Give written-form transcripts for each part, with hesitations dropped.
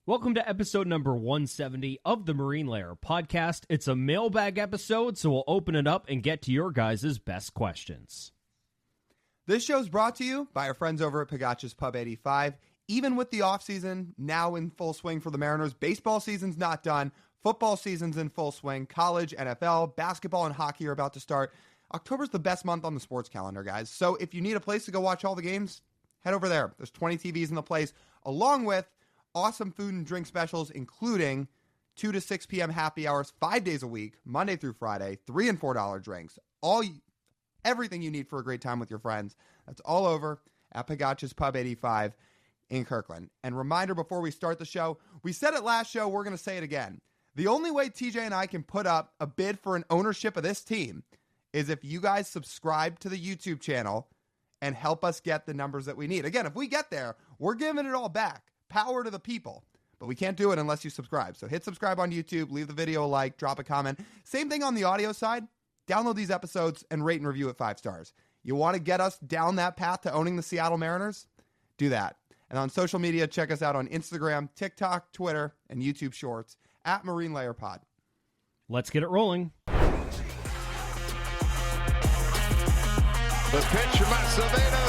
Welcome to episode number 170 of the Marine Layer podcast. It's a mailbag episode, so we'll open it up and get to your guys' best questions. This show is brought to you by our friends over at Pagacci's Pub 85. Even with the offseason now in full swing for the Mariners, baseball season's not done. Football season's in full swing. College, NFL, basketball, and hockey are about to start. October's the best month on the sports calendar, guys. So if you need a place to go watch all the games, head over there. There's 20 TVs in the place, along with awesome food and drink specials, including 2 to 6 p.m. happy hours, 5 days a week, Monday through Friday, $3 and $4 drinks, everything you need for a great time with your friends. That's all over at Pagacci's Pub 85 in Kirkland. And reminder before we start the show, we said it last show, we're going to say it again. The only way TJ and I can put up a bid for an ownership of this team is if you guys subscribe to the YouTube channel and help us get the numbers that we need. Again, if we get there, we're giving it all back. Power to the people. But we can't do it unless you subscribe. So hit subscribe on YouTube, leave the video a like, drop a comment. Same thing on the audio side. Download these episodes and rate and review at 5 stars. You want to get us down that path to owning the Seattle Mariners? Do that. And on social media, check us out on Instagram, TikTok, Twitter, and YouTube Shorts at Marine Layer Pod. Let's get it rolling. The pitch from Savannah.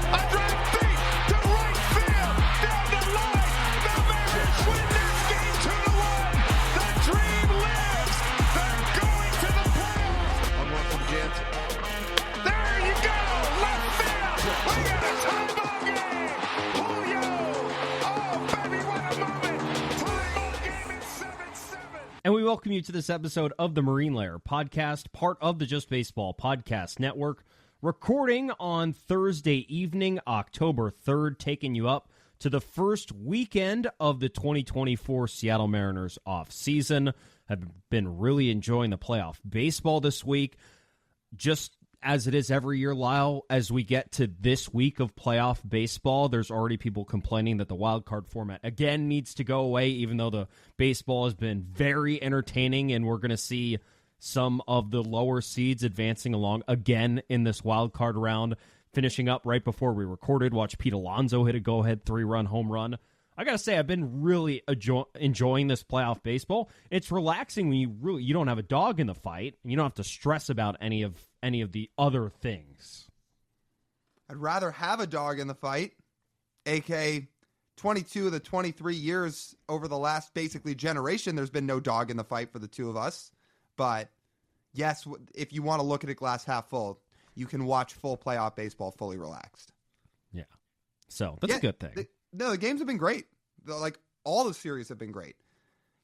A drive deep to right field. Down the line. The Mariners win this game 2-1. The dream lives. They're going to the playoffs. 1-1 from Jansen. There you go. Left field. We got a tie ball game. Julio. Oh, baby, what a moment. Tie ball game at 7-7. And we welcome you to this episode of the Marine Layer podcast, part of the Just Baseball Podcast Network. Recording on Thursday evening, October 3rd, taking you up to the first weekend of the 2024 Seattle Mariners offseason. I've been really enjoying the playoff baseball this week. Just as it is every year, Lyle, as we get to this week of playoff baseball, there's already people complaining that the wild card format again needs to go away, even though the baseball has been very entertaining and we're going to see some of the lower seeds advancing along again in this wild card round. Finishing up right before we recorded, watch Pete Alonso hit a go-ahead 3-run home run. I gotta say, I've been really enjoying this playoff baseball. It's relaxing when you don't have a dog in the fight, and you don't have to stress about any of the other things. I'd rather have a dog in the fight, aka 22 of the 23 years over the last basically generation, there's been no dog in the fight for the two of us. But yes, if you want to look at it glass half full, you can watch full playoff baseball fully relaxed. Yeah. So that's a good thing. The games have been great. All the series have been great.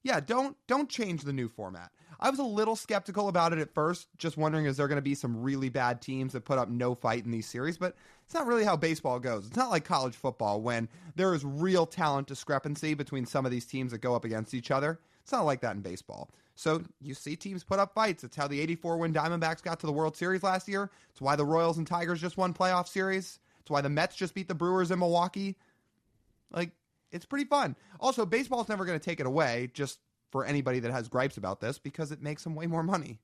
Yeah, don't change the new format. I was a little skeptical about it at first, just wondering, is there going to be some really bad teams that put up no fight in these series? But it's not really how baseball goes. It's not like college football when there is real talent discrepancy between some of these teams that go up against each other. It's not like that in baseball. So you see teams put up fights. It's how the 84-win Diamondbacks got to the World Series last year. It's why the Royals and Tigers just won playoff series. It's why the Mets just beat the Brewers in Milwaukee. It's pretty fun. Also, baseball's never going to take it away, just for anybody that has gripes about this, because it makes them way more money.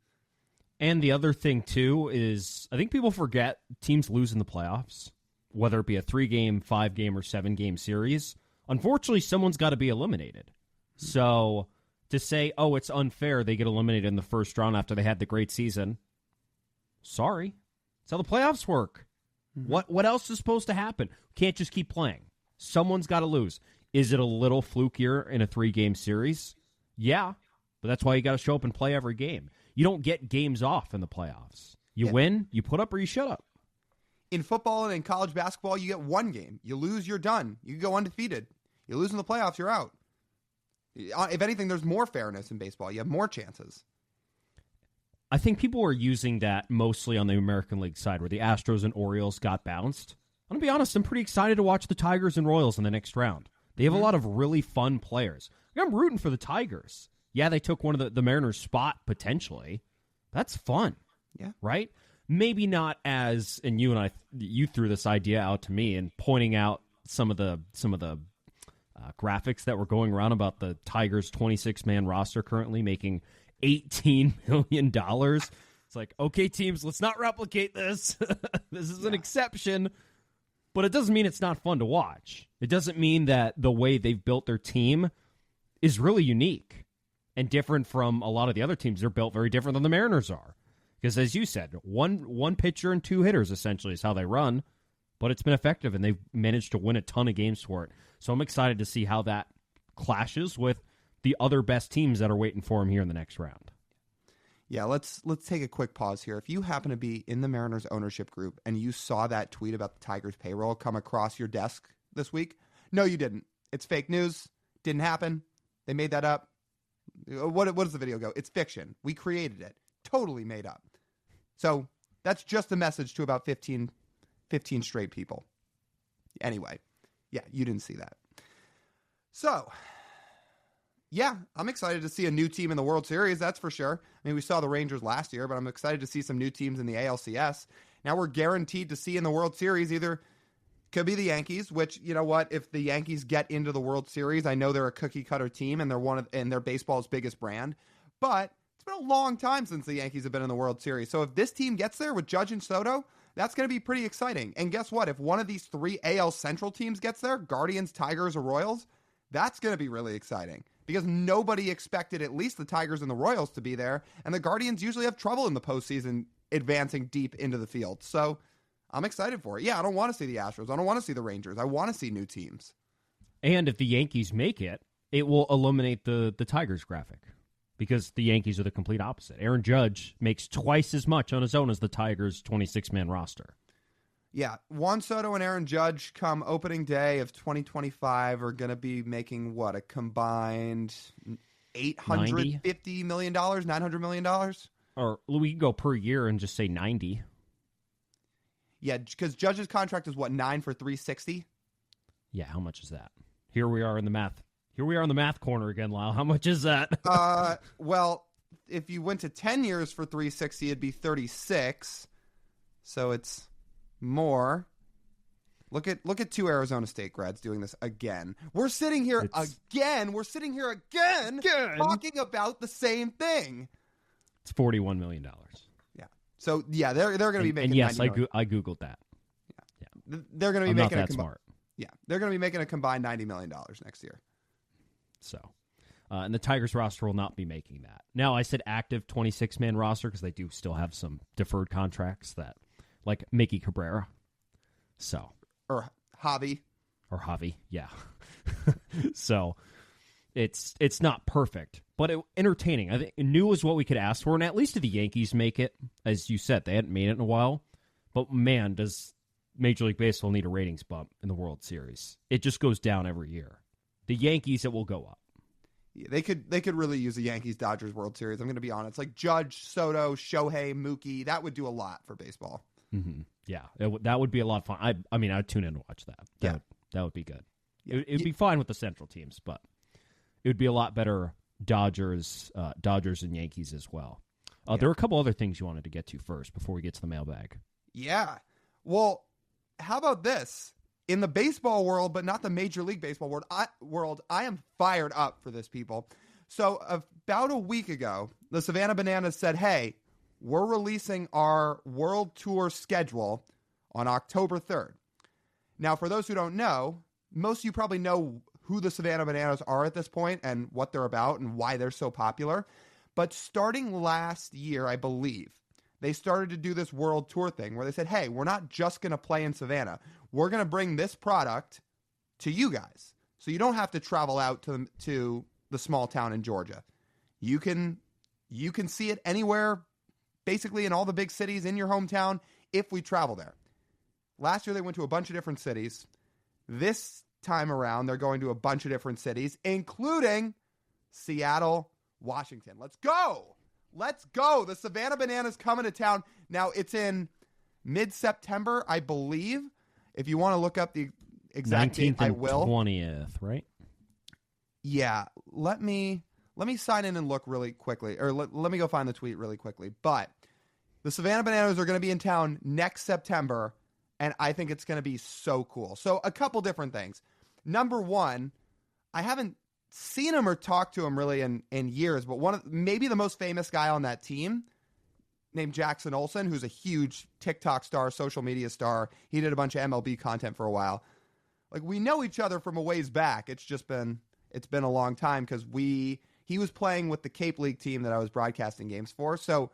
And the other thing, too, is I think people forget teams lose in the playoffs, whether it be a 3-game, 5-game, or 7-game series. Unfortunately, someone's got to be eliminated. So to say, oh, it's unfair, they get eliminated in the first round after they had the great season, sorry. That's how the playoffs work. Mm-hmm. What else is supposed to happen? Can't just keep playing. Someone's got to lose. Is it a little flukier in a 3-game series? Yeah, but that's why you got to show up and play every game. You don't get games off in the playoffs. You win, you put up, or you shut up. In football and in college basketball, you get one game. You lose, you're done. You go undefeated. You lose in the playoffs, you're out. If anything, there's more fairness in baseball. You have more chances. I think people are using that mostly on the American League side, where the Astros and Orioles got bounced. I'm going to be honest, I'm pretty excited to watch the Tigers and Royals in the next round. They have a lot of really fun players. I'm rooting for the Tigers. Yeah, they took one of the Mariners' spot, potentially. That's fun. Yeah. Right? Maybe not as, and you threw this idea out to me and pointing out some of the graphics that were going around about the Tigers' 26-man roster currently making $18 million. It's like, okay, teams, let's not replicate this. This is an exception. But it doesn't mean it's not fun to watch. It doesn't mean that the way they've built their team is really unique and different from a lot of the other teams. They're built very different than the Mariners are. Because as you said, one pitcher and 2 hitters essentially is how they run. But it's been effective, and they've managed to win a ton of games for it. So I'm excited to see how that clashes with the other best teams that are waiting for them here in the next round. Yeah, let's take a quick pause here. If you happen to be in the Mariners ownership group and you saw that tweet about the Tigers payroll come across your desk this week, no, you didn't. It's fake news. Didn't happen. They made that up. What does the video go? It's fiction. We created it. Totally made up. So that's just a message to about 15 straight people. Anyway, yeah, you didn't see that. So, yeah, I'm excited to see a new team in the World Series, that's for sure. I mean, we saw the Rangers last year, but I'm excited to see some new teams in the ALCS. Now we're guaranteed to see in the World Series either could be the Yankees, which, you know what, if the Yankees get into the World Series, I know they're a cookie-cutter team and they're baseball's biggest brand, but it's been a long time since the Yankees have been in the World Series. So if this team gets there with Judge and Soto, that's going to be pretty exciting. And guess what? If one of these 3 AL Central teams gets there, Guardians, Tigers, or Royals, that's going to be really exciting because nobody expected at least the Tigers and the Royals to be there, and the Guardians usually have trouble in the postseason advancing deep into the field. So I'm excited for it. Yeah, I don't want to see the Astros. I don't want to see the Rangers. I want to see new teams. And if the Yankees make it, it will eliminate the Tigers graphic because the Yankees are the complete opposite. Aaron Judge makes twice as much on his own as the Tigers' 26-man roster. Yeah, Juan Soto and Aaron Judge come opening day of 2025 are going to be making, what, a combined $850 million, $900 million? Or we can go per year and just say 90. Yeah, because Judge's contract is, what, 9 for 360? Yeah, how much is that? Here we are in the math. Here we are in the math corner again, Lyle. How much is that? Well, if you went to 10 years for 360, it'd be 36. So it's more. Look at 2 Arizona State grads doing this again. We're sitting here again. We're sitting here again talking about the same thing. It's $41 million. Yeah. So yeah, they're going to be making. And yes, I googled that. Yeah. They're going to be I'm making not that smart. Yeah, they're going to be making a combined $90 million next year. So, and the Tigers roster will not be making that. Now, I said active 26-man roster because they do still have some deferred contracts that, like Mickey Cabrera. So, or Javi, yeah. So, it's not perfect, but entertaining. I think new is what we could ask for, and at least if the Yankees make it, as you said, they hadn't made it in a while. But man, does Major League Baseball need a ratings bump in the World Series? It just goes down every year. The Yankees, it will go up. Yeah, they could really use a Yankees-Dodgers World Series. I'm going to be honest. Like Judge, Soto, Shohei, Mookie, that would do a lot for baseball. Mm-hmm. Yeah, that would be a lot of fun. I mean, I'd tune in to watch that. That would be good. Yeah. It'd be fine with the Central teams, but it would be a lot better Dodgers and Yankees as well. There are a couple other things you wanted to get to first before we get to the mailbag. Yeah. Well, how about this? In the baseball world, but not the Major League Baseball world, I am fired up for this, people. So about a week ago, the Savannah Bananas said, hey, we're releasing our World Tour schedule on October 3rd. Now, for those who don't know, most of you probably know who the Savannah Bananas are at this point and what they're about and why they're so popular. But starting last year, I believe, they started to do this World Tour thing where they said, hey, we're not just going to play in Savannah. We're going to bring this product to you guys. So you don't have to travel out to the small town in Georgia. You can see it anywhere, basically in all the big cities in your hometown if we travel there. Last year they went to a bunch of different cities. This time around they're going to a bunch of different cities, including Seattle, Washington. Let's go. Let's go. The Savannah Bananas coming to town. Now, it's in mid-September, I believe. If you want to look up the exact date, I will. 20th, right? Yeah. Let me sign in and look really quickly. Or let me go find the tweet really quickly. But the Savannah Bananas are going to be in town next September, and I think it's going to be so cool. So a couple different things. Number one, I haven't seen him or talked to him really in years, but maybe the most famous guy on that team named Jackson Olsen, who's a huge TikTok star, social media star. He did a bunch of MLB content for a while. Like, we know each other from a ways back. It's been a long time because he was playing with the Cape League team that I was broadcasting games for. So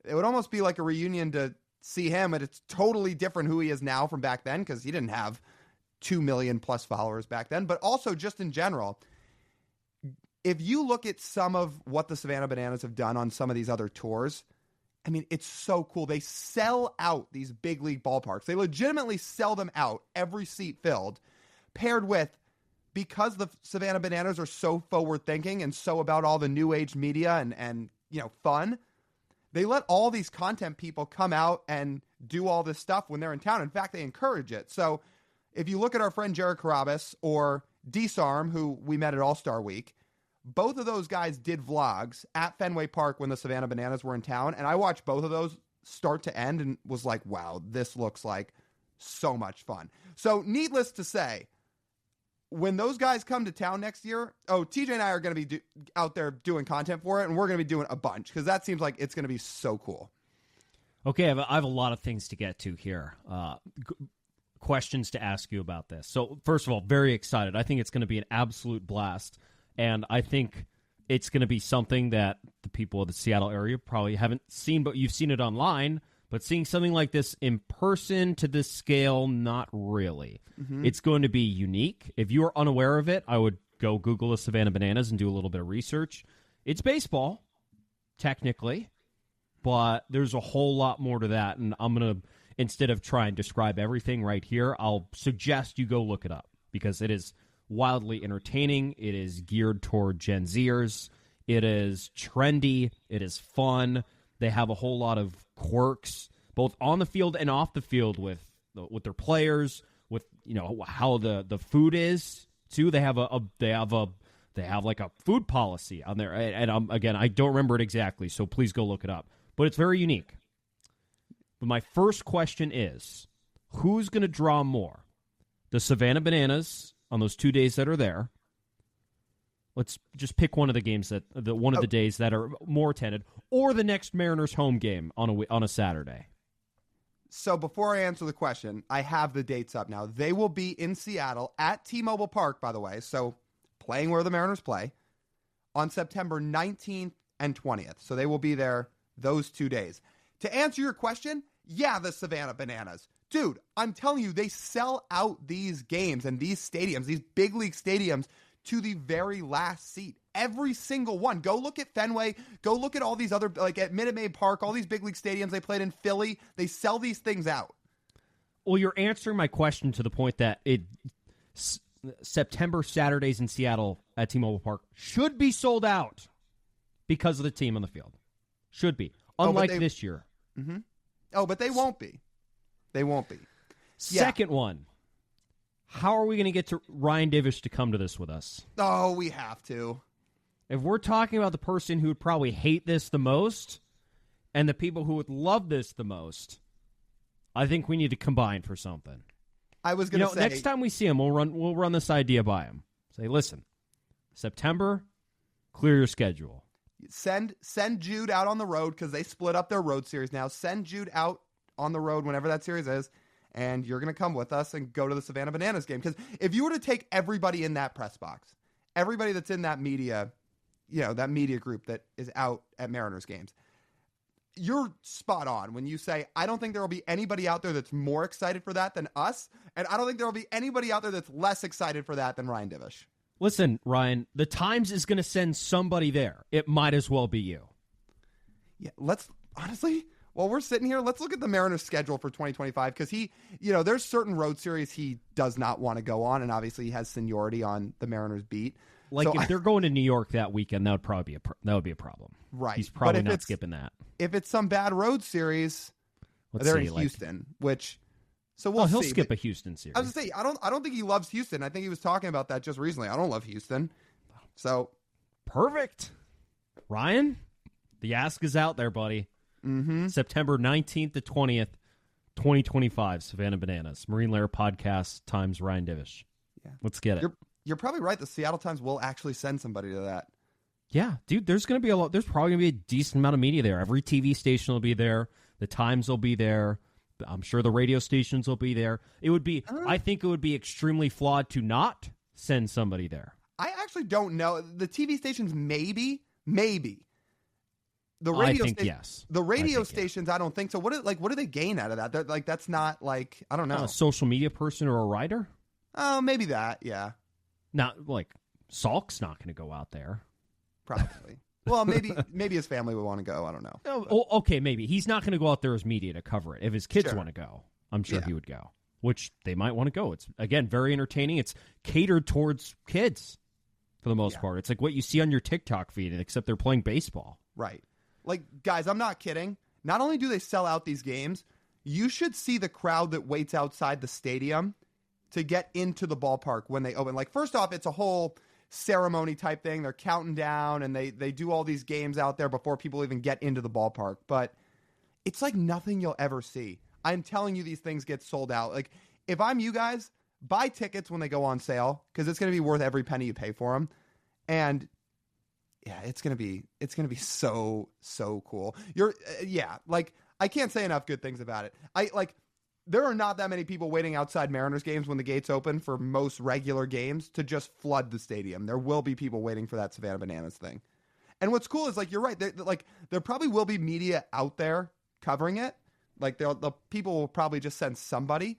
it would almost be like a reunion to see him, and it's totally different who he is now from back then because he didn't have 2 million plus followers back then. But also just in general, if you look at some of what the Savannah Bananas have done on some of these other tours, I mean, it's so cool. They sell out these big league ballparks. They legitimately sell them out, every seat filled, paired with, because the Savannah Bananas are so forward thinking and so about all the new age media and fun, they let all these content people come out and do all this stuff when they're in town. In fact, they encourage it. So if you look at our friend Jared Carabas or Disarm, who we met at All-Star Week, both of those guys did vlogs at Fenway Park when the Savannah Bananas were in town, and I watched both of those start to end and was like, wow, this looks like so much fun. So needless to say, when those guys come to town next year, TJ and I are going to be out there doing content for it, and we're going to be doing a bunch because that seems like it's going to be so cool. Okay, I have a lot of things to get to here. Questions to ask you about this. So first of all, very excited. I think it's going to be an absolute blast. And I think it's going to be something that the people of the Seattle area probably haven't seen, but you've seen it online. But seeing something like this in person to this scale, not really. Mm-hmm. It's going to be unique. If you are unaware of it, I would go Google the Savannah Bananas and do a little bit of research. It's baseball, technically, but there's a whole lot more to that. And I'm going to, instead of try and describe everything right here, I'll suggest you go look it up because it is wildly entertaining. It is geared toward Gen Zers. It is trendy. It is fun. They have a whole lot of quirks, both on the field and off the field with their players, with how the food is too. They have like a food policy on there. And again, I don't remember it exactly, so please go look it up. But it's very unique. But my first question is, who's going to draw more? The Savannah Bananas on those 2 days that are there. Let's just pick one of the games of the days that are more attended, or the next Mariners home game on a Saturday. So before I answer the question, I have the dates up now. They will be in Seattle at T-Mobile Park, by the way, so playing where the Mariners play, on September 19th and 20th. So they will be there those 2 days. To answer your question, yeah, the Savannah Bananas. Dude, I'm telling you, they sell out these games and these stadiums, these big league stadiums, to the very last seat. Every single one. Go look at Fenway. Go look at all these other, like at Minute Maid Park, all these big league stadiums they played in Philly. They sell these things out. Well, you're answering my question to the point that September Saturdays in Seattle at T-Mobile Park should be sold out because of the team on the field. Should be. Unlike this year. Mm-hmm. Oh, but they won't be. They won't be. Second one. How are we going to get to Ryan Divish to come to this with us? Oh, we have to. If we're talking about the person who would probably hate this the most and the people who would love this the most, I think we need to combine for something. I was going to say, next time we see him, we'll run this idea by him. Say, listen, September, clear your schedule. Send Jude out on the road because they split up their road series now. Send Jude out on the road whenever that series is, and you're going to come with us and go to the Savannah Bananas game. Because if you were to take everybody in that press box, everybody that's in that media, that media group that is out at Mariners games, you're spot on when you say, I don't think there will be anybody out there that's more excited for that than us, and I don't think there will be anybody out there that's less excited for that than Ryan Divish. Listen, Ryan, the Times is going to send somebody there. It might as well be you. Yeah, honestly, while we're sitting here, let's look at the Mariners schedule for 2025 because there's certain road series he does not want to go on, and obviously he has seniority on the Mariners beat. Like if they're going to New York that weekend, that would be a problem. Right. He's probably not skipping that. If it's some bad road series, they're in Houston, which so we'll see. He'll skip a Houston series. I was gonna say I don't think he loves Houston. I think he was talking about that just recently. I don't love Houston. So perfect. Ryan, the ask is out there, buddy. Mm-hmm. September 19th to 20th, 2025, Savannah Bananas. Marine Lair Podcast times Ryan Divish. Yeah. Let's get it. You're probably right. The Seattle Times will actually send somebody to that. Yeah, dude, there's going to be a lot. There's probably going to be a decent amount of media there. Every TV station will be there. The Times will be there. I'm sure the radio stations will be there. It would be, I think it would be extremely flawed to not send somebody there. I actually don't know. The TV stations, maybe. The radio I think yes. The radio stations, I don't think so. What do they gain out of that? That's not like, I don't know. A social media person or a writer? Oh, maybe that. Yeah. Not like Salk's not going to go out there. Probably. Well, maybe his family would want to go. I don't know. Oh, okay, maybe. He's not going to go out there as media to cover it. If his kids want to go, I'm sure he would go, which they might want to go. It's, again, very entertaining. It's catered towards kids for the most part. It's like what you see on your TikTok feed, except they're playing baseball. Right. Like, guys, I'm not kidding. Not only do they sell out these games, you should see the crowd that waits outside the stadium to get into the ballpark when they open. Like, first off, it's a whole ceremony type thing. They're counting down, and they do all these games out there before people even get into the ballpark. But it's like nothing you'll ever see. I'm telling you, these things get sold out. Like, if I'm you guys, buy tickets when they go on sale, because it's going to be worth every penny you pay for them. And yeah, it's gonna be so cool. Like, I can't say enough good things about it. There are not that many people waiting outside Mariners games when the gates open for most regular games to just flood the stadium. There will be people waiting for that Savannah Bananas thing. And what's cool is, like, you're right. There probably will be media out there covering it. Like, the people will probably just send somebody.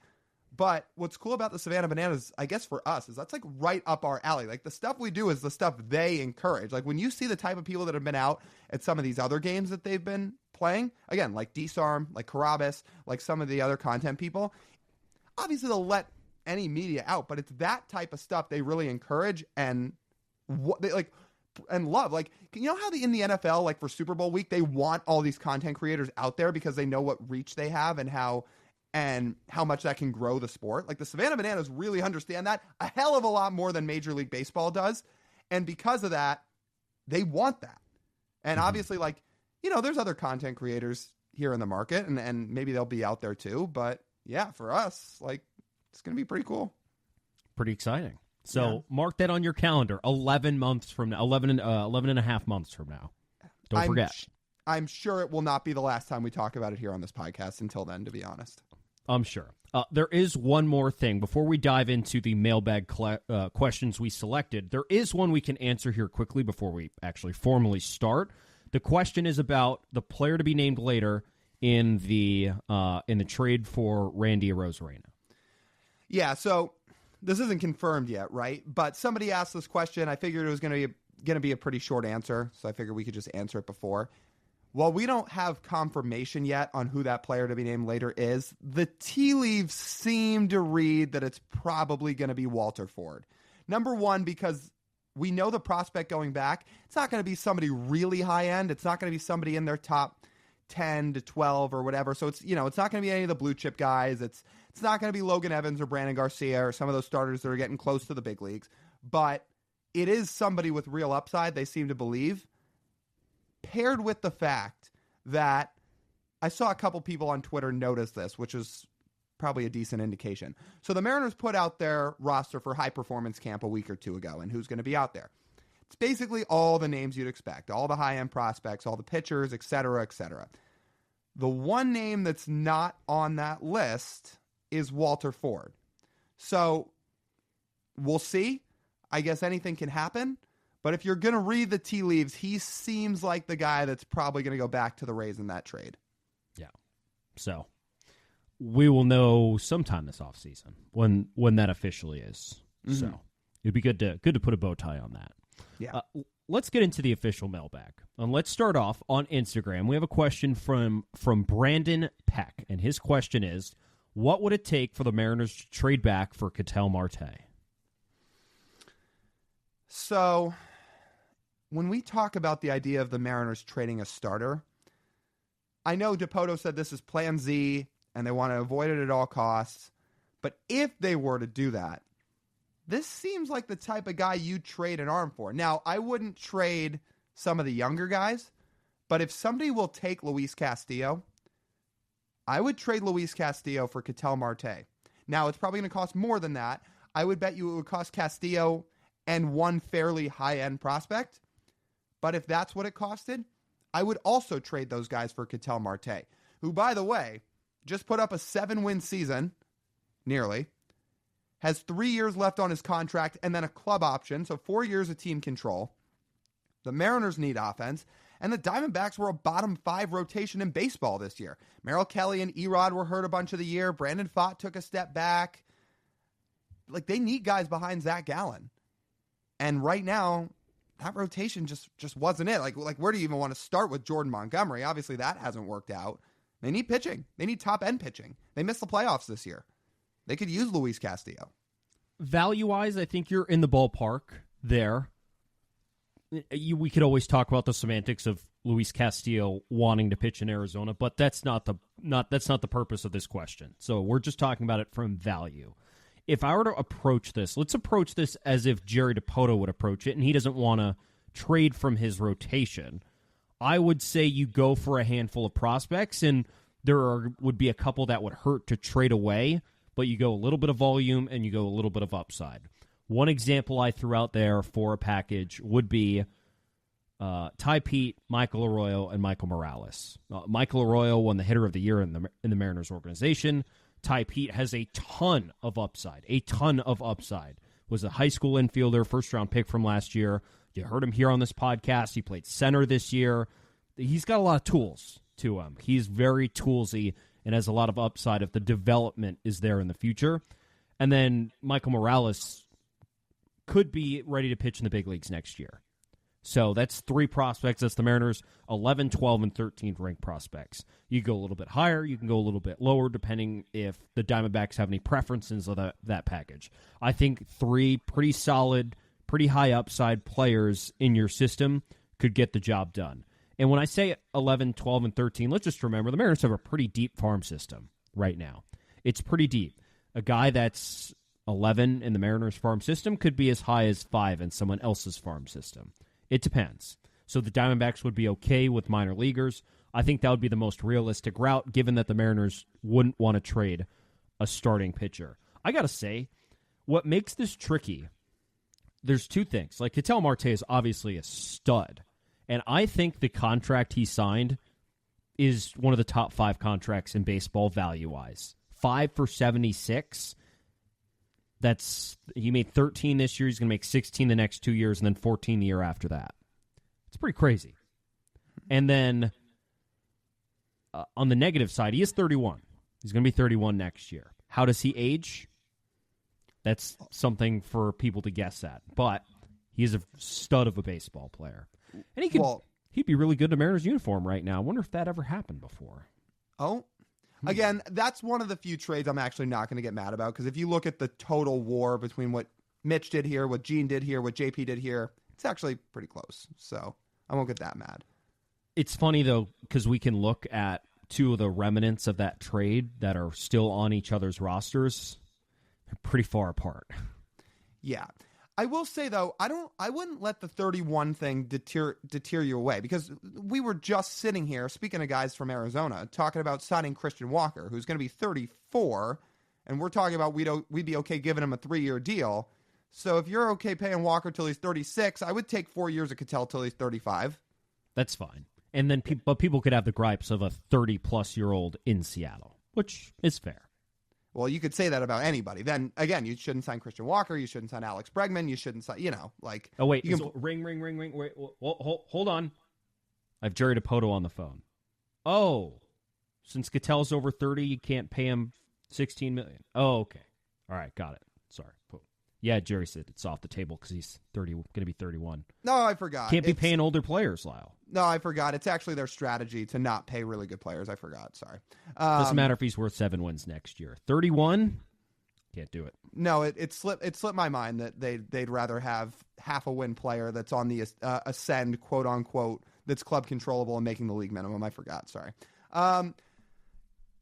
But what's cool about the Savannah Bananas, I guess for us, is that's like right up our alley. Like, the stuff we do is the stuff they encourage. Like, when you see the type of people that have been out at some of these other games that they've been playing, again, like Disarm, like Carabas, like some of the other content people, obviously they'll let any media out, but it's that type of stuff they really encourage and what they like and love. Like, you know how in the NFL, like for Super Bowl week, they want all these content creators out there because they know what reach they have and how much that can grow the sport. Like, the Savannah Bananas really understand that a hell of a lot more than Major League Baseball does. And because of that, they want that. And obviously, like, you know, there's other content creators here in the market, and maybe they'll be out there too. But yeah, for us, like, it's going to be pretty cool. Pretty exciting. So mark that on your calendar. 11 months from now, 11 and a half months from now. Don't forget. I'm sure it will not be the last time we talk about it here on this podcast until then, to be honest. I'm sure. There is one more thing. Before we dive into the mailbag questions we selected, there is one we can answer here quickly before we actually formally start. The question is about the player to be named later in the trade for Randy Arozarena. Yeah, so this isn't confirmed yet, right? But somebody asked this question. I figured it was going to be a pretty short answer, so I figured we could just answer it before. While we don't have confirmation yet on who that player to be named later is, the tea leaves seem to read that it's probably going to be Walter Ford. Number one, because we know the prospect going back, it's not going to be somebody really high end. It's not going to be somebody in their top 10 to 12 or whatever. So it's not going to be any of the blue chip guys. It's not going to be Logan Evans or Brandon Garcia or some of those starters that are getting close to the big leagues. But it is somebody with real upside, they seem to believe, paired with the fact that I saw a couple people on Twitter notice this, which is probably a decent indication. So the Mariners put out their roster for high performance camp a week or two ago, and who's going to be out there. It's basically all the names you'd expect, all the high-end prospects, all the pitchers, et cetera, et cetera. The one name that's not on that list is Walter Ford. So we'll see. I guess anything can happen. But if you're going to read the tea leaves, he seems like the guy that's probably going to go back to the Rays in that trade. Yeah. So we will know sometime this offseason when that officially is. Mm-hmm. So it'd be good to put a bow tie on that. Yeah. Let's get into the official mailbag. And let's start off on Instagram. We have a question from Brandon Peck, and his question is, what would it take for the Mariners to trade back for Ketel Marte? So when we talk about the idea of the Mariners trading a starter, I know DePoto said this is plan Z and they want to avoid it at all costs. But if they were to do that, this seems like the type of guy you trade an arm for. Now, I wouldn't trade some of the younger guys, but if somebody will take Luis Castillo, I would trade Luis Castillo for Ketel Marte. Now, it's probably going to cost more than that. I would bet you it would cost Castillo and one fairly high-end prospect. But if that's what it costed, I would also trade those guys for Ketel Marte, who, by the way, just put up a 7-win season, nearly, has 3 years left on his contract and then a club option, so 4 years of team control. The Mariners need offense, and the Diamondbacks were a bottom 5 rotation in baseball this year. Merrill Kelly and Erod were hurt a bunch of the year. Brandon Pfaadt took a step back. Like, they need guys behind Zach Gallen. And right now, that rotation just wasn't it. Like where do you even want to start with Jordan Montgomery? Obviously, that hasn't worked out. They need pitching. They need top-end pitching. They missed the playoffs this year. They could use Luis Castillo. Value-wise, I think you're in the ballpark there. We could always talk about the semantics of Luis Castillo wanting to pitch in Arizona, but that's not the purpose of this question. So we're just talking about it from value. If I were to approach this, let's approach this as if Jerry Dipoto would approach it, and he doesn't want to trade from his rotation. I would say you go for a handful of prospects, and would be a couple that would hurt to trade away, but you go a little bit of volume and you go a little bit of upside. One example I threw out there for a package would be Ty Pete, Michael Arroyo, and Michael Morales. Michael Arroyo won the Hitter of the Year in the Mariners organization. Ty Pete has a ton of upside. Was a high school infielder, first-round pick from last year. You heard him here on this podcast. He played center this year. He's got a lot of tools to him. He's very toolsy and has a lot of upside if the development is there in the future. And then Michael Morales could be ready to pitch in the big leagues next year. So that's 3 prospects. That's the Mariners' 11, 12, and 13th ranked prospects. You go a little bit higher. You can go a little bit lower, depending if the Diamondbacks have any preferences of that package. I think 3 pretty solid, pretty high upside players in your system could get the job done. And when I say 11, 12, and 13, let's just remember the Mariners have a pretty deep farm system right now. It's pretty deep. A guy that's 11 in the Mariners farm system could be as high as 5 in someone else's farm system. It depends. So the Diamondbacks would be okay with minor leaguers. I think that would be the most realistic route, given that the Mariners wouldn't want to trade a starting pitcher. I got to say, what makes this tricky, there's 2 things. Like, Ketel Marte is obviously a stud, and I think the contract he signed is one of the top 5 contracts in baseball value-wise. 5 for $76. He made 13 this year. He's going to make 16 the next 2 years, and then 14 the year after that. It's pretty crazy. And then on the negative side, he is 31. He's going to be 31 next year. How does he age? That's something for people to guess at. But he is a stud of a baseball player. And he'd be really good in a Mariners uniform right now. I wonder if that ever happened before. Oh, again, that's one of the few trades I'm actually not going to get mad about, because if you look at the total war between what Mitch did here, what Gene did here, what JP did here, it's actually pretty close. So I won't get that mad. It's funny, though, because we can look at 2 of the remnants of that trade that are still on each other's rosters. They're pretty far apart. Yeah. I will say, though, I wouldn't let the 31 thing deter you away, because we were just sitting here, speaking of guys from Arizona, talking about signing Christian Walker, who's going to be 34, and we're talking about we'd be okay giving him a 3-year deal. So if you're okay paying Walker till he's 36, I would take 4 years of Ketel till he's 35. That's fine. And then but people could have the gripes of a 30-plus-year-old in Seattle, which is fair. Well, you could say that about anybody. Then, again, you shouldn't sign Christian Walker. You shouldn't sign Alex Bregman. You shouldn't sign, like... Oh, wait. Ring. Wait, hold on. I have Jerry Dipoto on the phone. Oh, since Ketel's over 30, you can't pay him $16 million. Oh, okay. All right, got it. Sorry. Yeah, Jerry said it's off the table because he's going to be 31. No, I forgot. Can't be paying older players, Lyle. No, I forgot. It's actually their strategy to not pay really good players. I forgot. Sorry. Doesn't matter if he's worth 7 wins next year. 31, can't do it. No, it slipped my mind that they'd rather have half a win player that's on the ascend, quote unquote, that's club controllable and making the league minimum. I forgot. Sorry.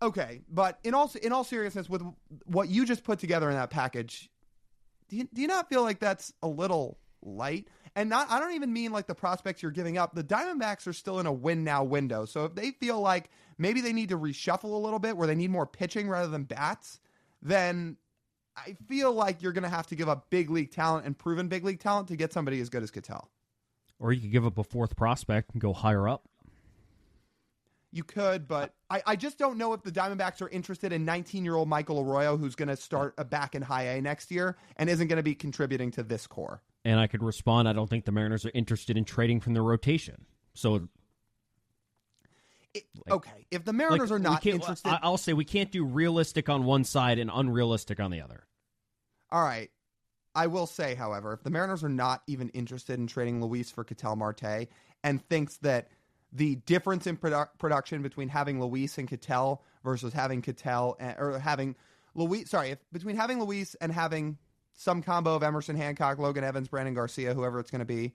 Okay, but in all seriousness, with what you just put together in that package, do you not feel like that's a little light? And I don't even mean like the prospects you're giving up. The Diamondbacks are still in a win now window. So if they feel like maybe they need to reshuffle a little bit where they need more pitching rather than bats, then I feel like you're going to have to give up big league talent and proven big league talent to get somebody as good as Ketel. Or you could give up a fourth prospect and go higher up. You could, but I just don't know if the Diamondbacks are interested in 19-year-old Michael Arroyo, who's going to start back in high A next year and isn't going to be contributing to this core. And I could respond, I don't think the Mariners are interested in trading from their rotation. So, okay, if the Mariners are not interested... I'll say we can't do realistic on one side and unrealistic on the other. All right. I will say, however, if the Mariners are not even interested in trading Luis for Ketel Marte and thinks that the difference in production between having Luis and Ketel versus having Ketel or having Luis, between having Luis and having some combo of Emerson Hancock, Logan Evans, Brandon Garcia, whoever it's going to be,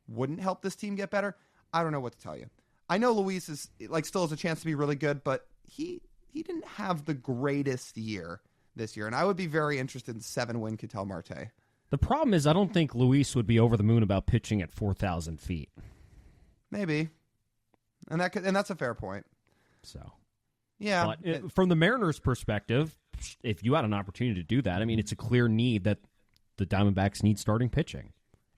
wouldn't help this team get better. I don't know what to tell you. I know Luis is still has a chance to be really good, but he didn't have the greatest year this year, and I would be very interested in 7-win Ketel Marte. The problem is I don't think Luis would be over the moon about pitching at 4,000 feet. Maybe. And that's a fair point. So, yeah. But from the Mariners' perspective, if you had an opportunity to do that, I mean, it's a clear need that the Diamondbacks need starting pitching.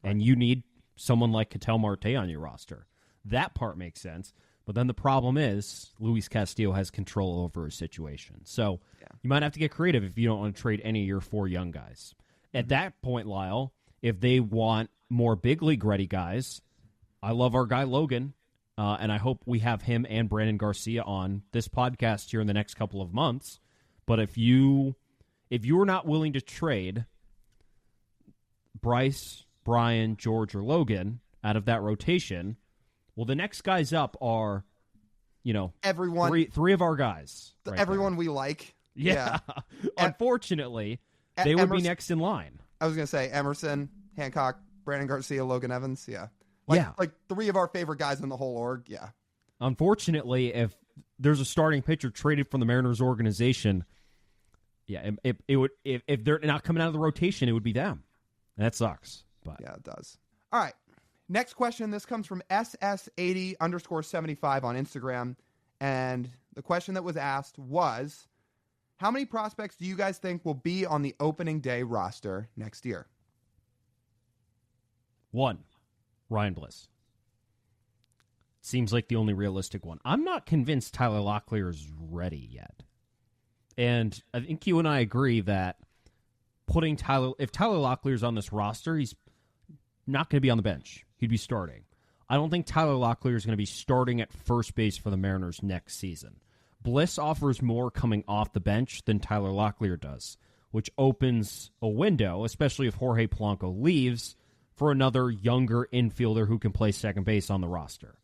Right. And you need someone like Ketel Marte on your roster. That part makes sense. But then the problem is Luis Castillo has control over his situation. So you might have to get creative if you don't want to trade any of your 4 young guys. At that point, Lyle, if they want more big league ready guys, I love our guy Logan. And I hope we have him and Brandon Garcia on this podcast here in the next couple of months. But if you're not willing to trade Bryce, Brian, George, or Logan out of that rotation, well, the next guys up are, everyone, three of our guys. Everyone we like. Yeah. Unfortunately, they would be next in line. I was going to say Emerson, Hancock, Brandon Garcia, Logan Evans. Yeah. Like 3 of our favorite guys in the whole org, yeah. Unfortunately, if there's a starting pitcher traded from the Mariners organization, it would if they're not coming out of the rotation, it would be them. That sucks. But yeah, it does. All right. Next question. This comes from SS80_75 on Instagram. And the question that was asked was, how many prospects do you guys think will be on the opening day roster next year? 1. Ryan Bliss. Seems like the only realistic one. I'm not convinced Tyler Locklear is ready yet. And I think you and I agree that if Tyler Locklear's on this roster, he's not going to be on the bench. He'd be starting. I don't think Tyler Locklear is going to be starting at first base for the Mariners next season. Bliss offers more coming off the bench than Tyler Locklear does, which opens a window, especially if Jorge Polanco leaves, for another younger infielder who can play second base on the roster.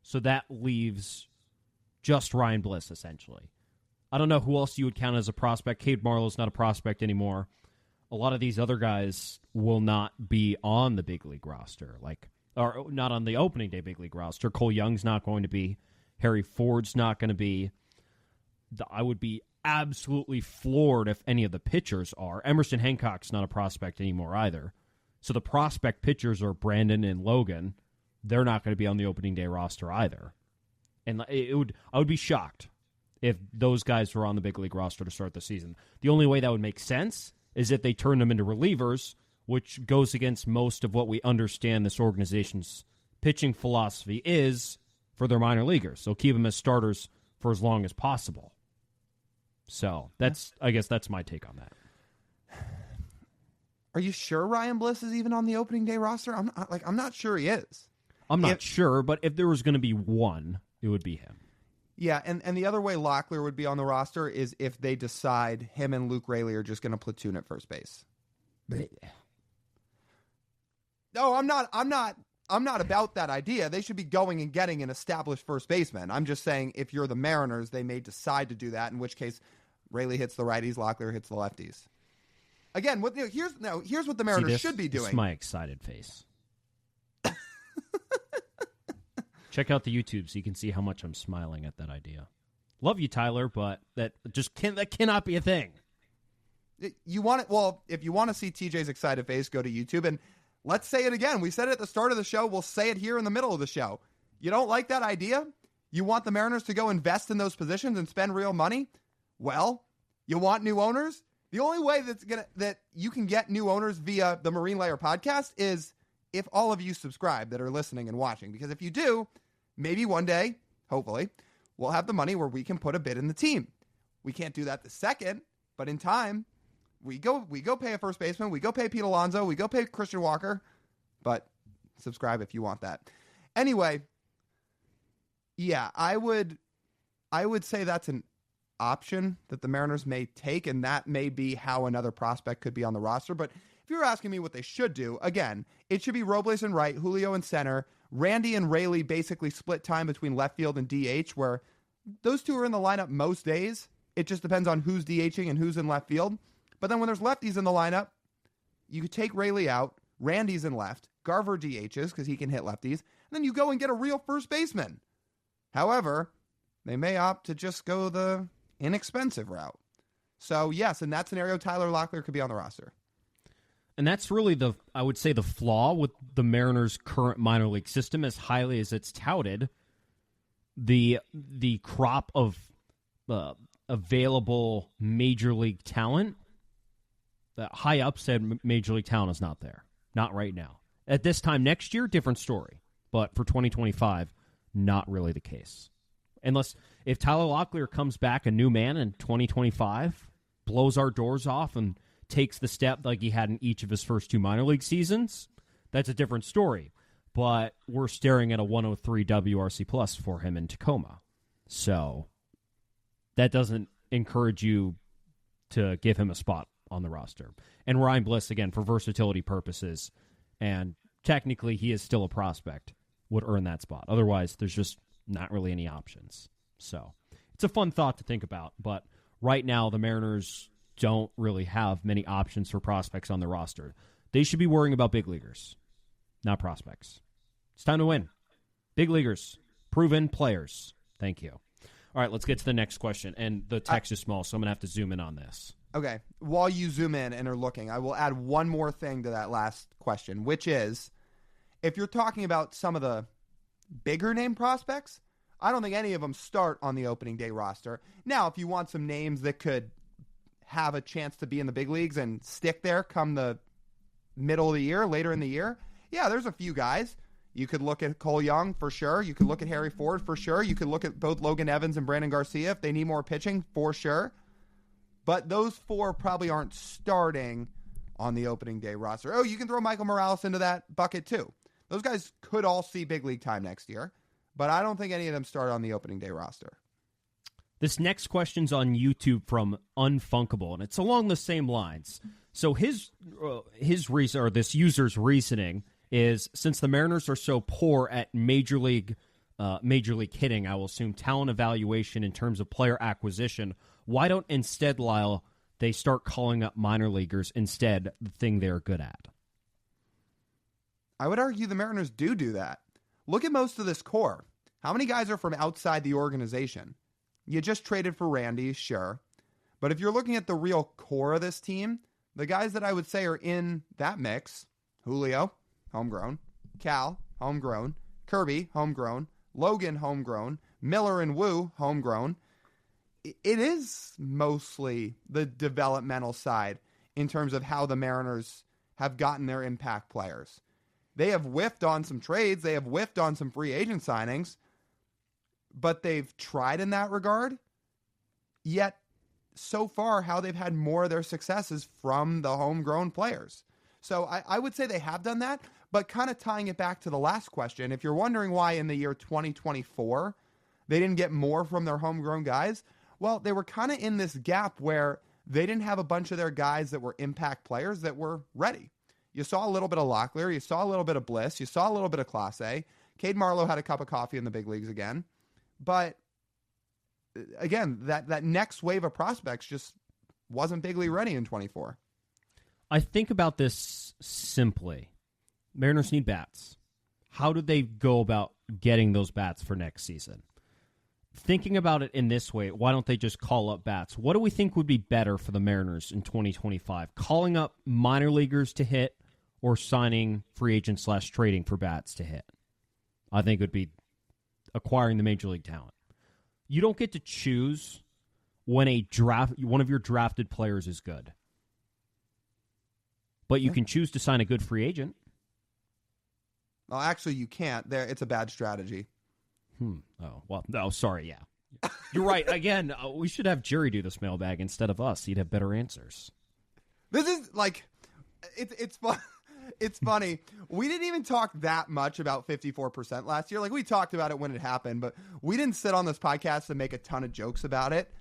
So that leaves just Ryan Bliss, essentially. I don't know who else you would count as a prospect. Cade Marlowe's not a prospect anymore. A lot of these other guys will not be on the big league roster, or not on the opening day big league roster. Cole Young's not going to be. Harry Ford's not going to be. I would be absolutely floored if any of the pitchers are. Emerson Hancock's not a prospect anymore either. So the prospect pitchers are Brandon and Logan. They're not going to be on the opening day roster either. And I would be shocked if those guys were on the big league roster to start the season. The only way that would make sense is if they turn them into relievers, which goes against most of what we understand this organization's pitching philosophy is for their minor leaguers. So keep them as starters for as long as possible. So I guess that's my take on that. Are you sure Ryan Bliss is even on the opening day roster? I'm not sure he is. I'm not sure, but if there was going to be one, it would be him. Yeah, and the other way Locklear would be on the roster is if they decide him and Luke Raley are just going to platoon at first base. No, I'm not about that idea. They should be going and getting an established first baseman. I'm just saying if you're the Mariners, they may decide to do that, in which case Raley hits the righties, Locklear hits the lefties. Again, here's what the Mariners should be doing. This is my excited face. Check out the YouTube so you can see how much I'm smiling at that idea. Love you, Tyler, but that cannot be a thing. You want it? Well, if you want to see TJ's excited face, go to YouTube and let's say it again. We said it at the start of the show. We'll say it here in the middle of the show. You don't like that idea? You want the Mariners to go invest in those positions and spend real money? Well, you want new owners? The only way that you can get new owners via the Marine Layer podcast is if all of you subscribe that are listening and watching. Because if you do, maybe one day, hopefully, we'll have the money where we can put a bid in the team. We can't do that the second, but in time, we go pay a first baseman, we go pay Pete Alonso, we go pay Christian Walker, but subscribe if you want that. Anyway, yeah, I would say that's an option that the Mariners may take, and that may be how another prospect could be on the roster. But if you're asking me what they should do, again, it should be Robles and right, Julio and center, Randy and Raley basically split time between left field and DH, where those two are in the lineup most days. It just depends on who's DHing and who's in left field. But then when there's lefties in the lineup, you could take Raley out, Randy's in left, Garver DHs because he can hit lefties, and then you go and get a real first baseman. However, they may opt to just go the inexpensive route. So yes, in that scenario, Tyler Locklear could be on the roster. And that's really I would say the flaw with the Mariners' current minor league system, as highly as it's touted. The crop of available major league talent, the high upside major league talent is not there. Not right now. At this time next year, different story. But for 2025, not really the case. Unless if Tyler Locklear comes back a new man in 2025, blows our doors off and takes the step like he had in each of his first two minor league seasons, that's a different story. But we're staring at a 103 WRC plus for him in Tacoma. So that doesn't encourage you to give him a spot on the roster. And Ryan Bliss, again, for versatility purposes, and technically he is still a prospect, would earn that spot. Otherwise, there's just not really any options. So it's a fun thought to think about. But right now, the Mariners don't really have many options for prospects on the roster. They should be worrying about big leaguers, not prospects. It's time to win. Big leaguers, proven players. Thank you. All right, let's get to the next question. And the text is small, so I'm going to have to zoom in on this. Okay. While you zoom in and are looking, I will add one more thing to that last question, which is, if you're talking about some of the bigger name prospects, I don't think any of them start on the opening day roster. Now, if you want some names that could have a chance to be in the big leagues and stick there come the middle of the year, later in the year, yeah, there's a few guys. You could look at Cole Young for sure. You could look at Harry Ford for sure. You could look at both Logan Evans and Brandon Garcia if they need more pitching for sure. But those four probably aren't starting on the opening day roster. Oh, you can throw Michael Morales into that bucket too. Those guys could all see big league time next year, but I don't think any of them start on the opening day roster. This next question's on YouTube from Unfunkable, and it's along the same lines. So his reason, or this user's reasoning, is since the Mariners are so poor at major league hitting, I will assume talent evaluation in terms of player acquisition, why don't instead, Lyle, they start calling up minor leaguers instead, the thing they're good at? I would argue the Mariners do that. Look at most of this core. How many guys are from outside the organization? You just traded for Randy, sure. But if you're looking at the real core of this team, the guys that I would say are in that mix, Julio, homegrown, Cal, homegrown, Kirby, homegrown, Logan, homegrown, Miller and Wu, homegrown. It is mostly the developmental side in terms of how the Mariners have gotten their impact players. They have whiffed on some trades. They have whiffed on some free agent signings, but they've tried in that regard. Yet, so far, how they've had more of their successes from the homegrown players. So I would say they have done that, but kind of tying it back to the last question, if you're wondering why in the year 2024 they didn't get more from their homegrown guys, well, they were kind of in this gap where they didn't have a bunch of their guys that were impact players that were ready. You saw a little bit of Locklear. You saw a little bit of Bliss. You saw a little bit of Clase. Cade Marlowe had a cup of coffee in the big leagues again. But, again, that next wave of prospects just wasn't big league ready in 24. I think about this simply. Mariners need bats. How do they go about getting those bats for next season? Thinking about it in this way, why don't they just call up bats? What do we think would be better for the Mariners in 2025? Calling up minor leaguers to hit or signing free agents / trading for bats to hit? I think it would be acquiring the major league talent. You don't get to choose when one of your drafted players is good. But you can choose to sign a good free agent. Well, actually, you can't. It's a bad strategy. Oh, well, no, sorry, yeah. You're right. Again, we should have Jerry do this mailbag instead of us. He'd have better answers. This is like, it's fun. It's funny. We didn't even talk that much about 54% last year. Like, we talked about it when it happened, but we didn't sit on this podcast and make a ton of jokes about it.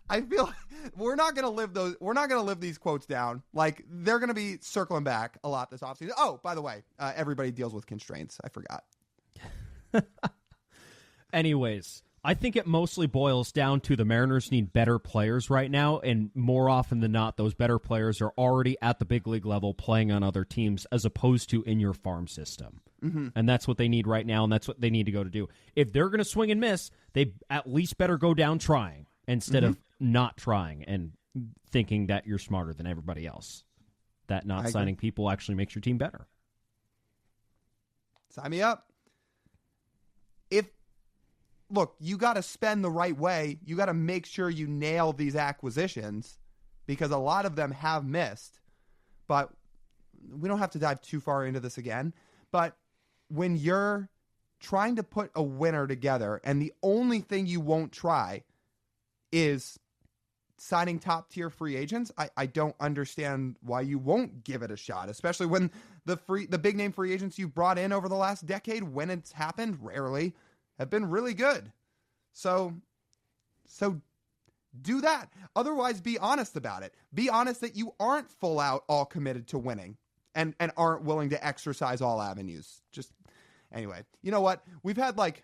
I feel we're not going to live these quotes down. Like, they're going to be circling back a lot this offseason. Oh, by the way, everybody deals with constraints. I forgot. Anyways, I think it mostly boils down to the Mariners need better players right now, and more often than not, those better players are already at the big league level playing on other teams as opposed to in your farm system. Mm-hmm. And that's what they need right now, and that's what they need to go to do. If they're going to swing and miss, they at least better go down trying instead of not trying and thinking that you're smarter than everybody else. That not signing people actually makes your team better. Sign me up. Look, you got to spend the right way. You got to make sure you nail these acquisitions because a lot of them have missed. But we don't have to dive too far into this again. But when you're trying to put a winner together and the only thing you won't try is signing top-tier free agents, I don't understand why you won't give it a shot, especially when the big-name free agents you've brought in over the last decade, when it's happened, rarely, have been really good. So do that. Otherwise, be honest about it. Be honest that you aren't full out all committed to winning and aren't willing to exercise all avenues. Just anyway, you know what? We've had like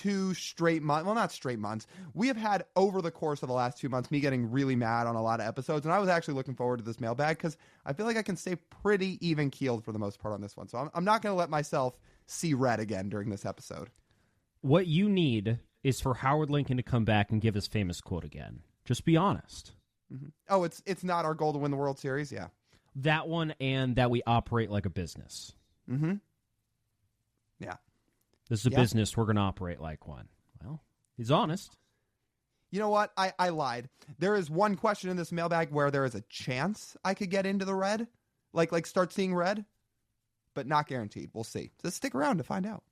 2 straight months. Well, not straight months. We have had over the course of the last 2 months me getting really mad on a lot of episodes, and I was actually looking forward to this mailbag because I feel like I can stay pretty even keeled for the most part on this one. So I'm not going to let myself see red again during this episode. What you need is for Howard Lincoln to come back and give his famous quote again. Just be honest. Mm-hmm. Oh, it's not our goal to win the World Series? Yeah. That one, and that we operate like a business. Mm-hmm. Yeah. This is a business. We're going to operate like one. Well, he's honest. You know what? I lied. There is one question in this mailbag where there is a chance I could get into the red, like start seeing red, but not guaranteed. We'll see. So stick around to find out.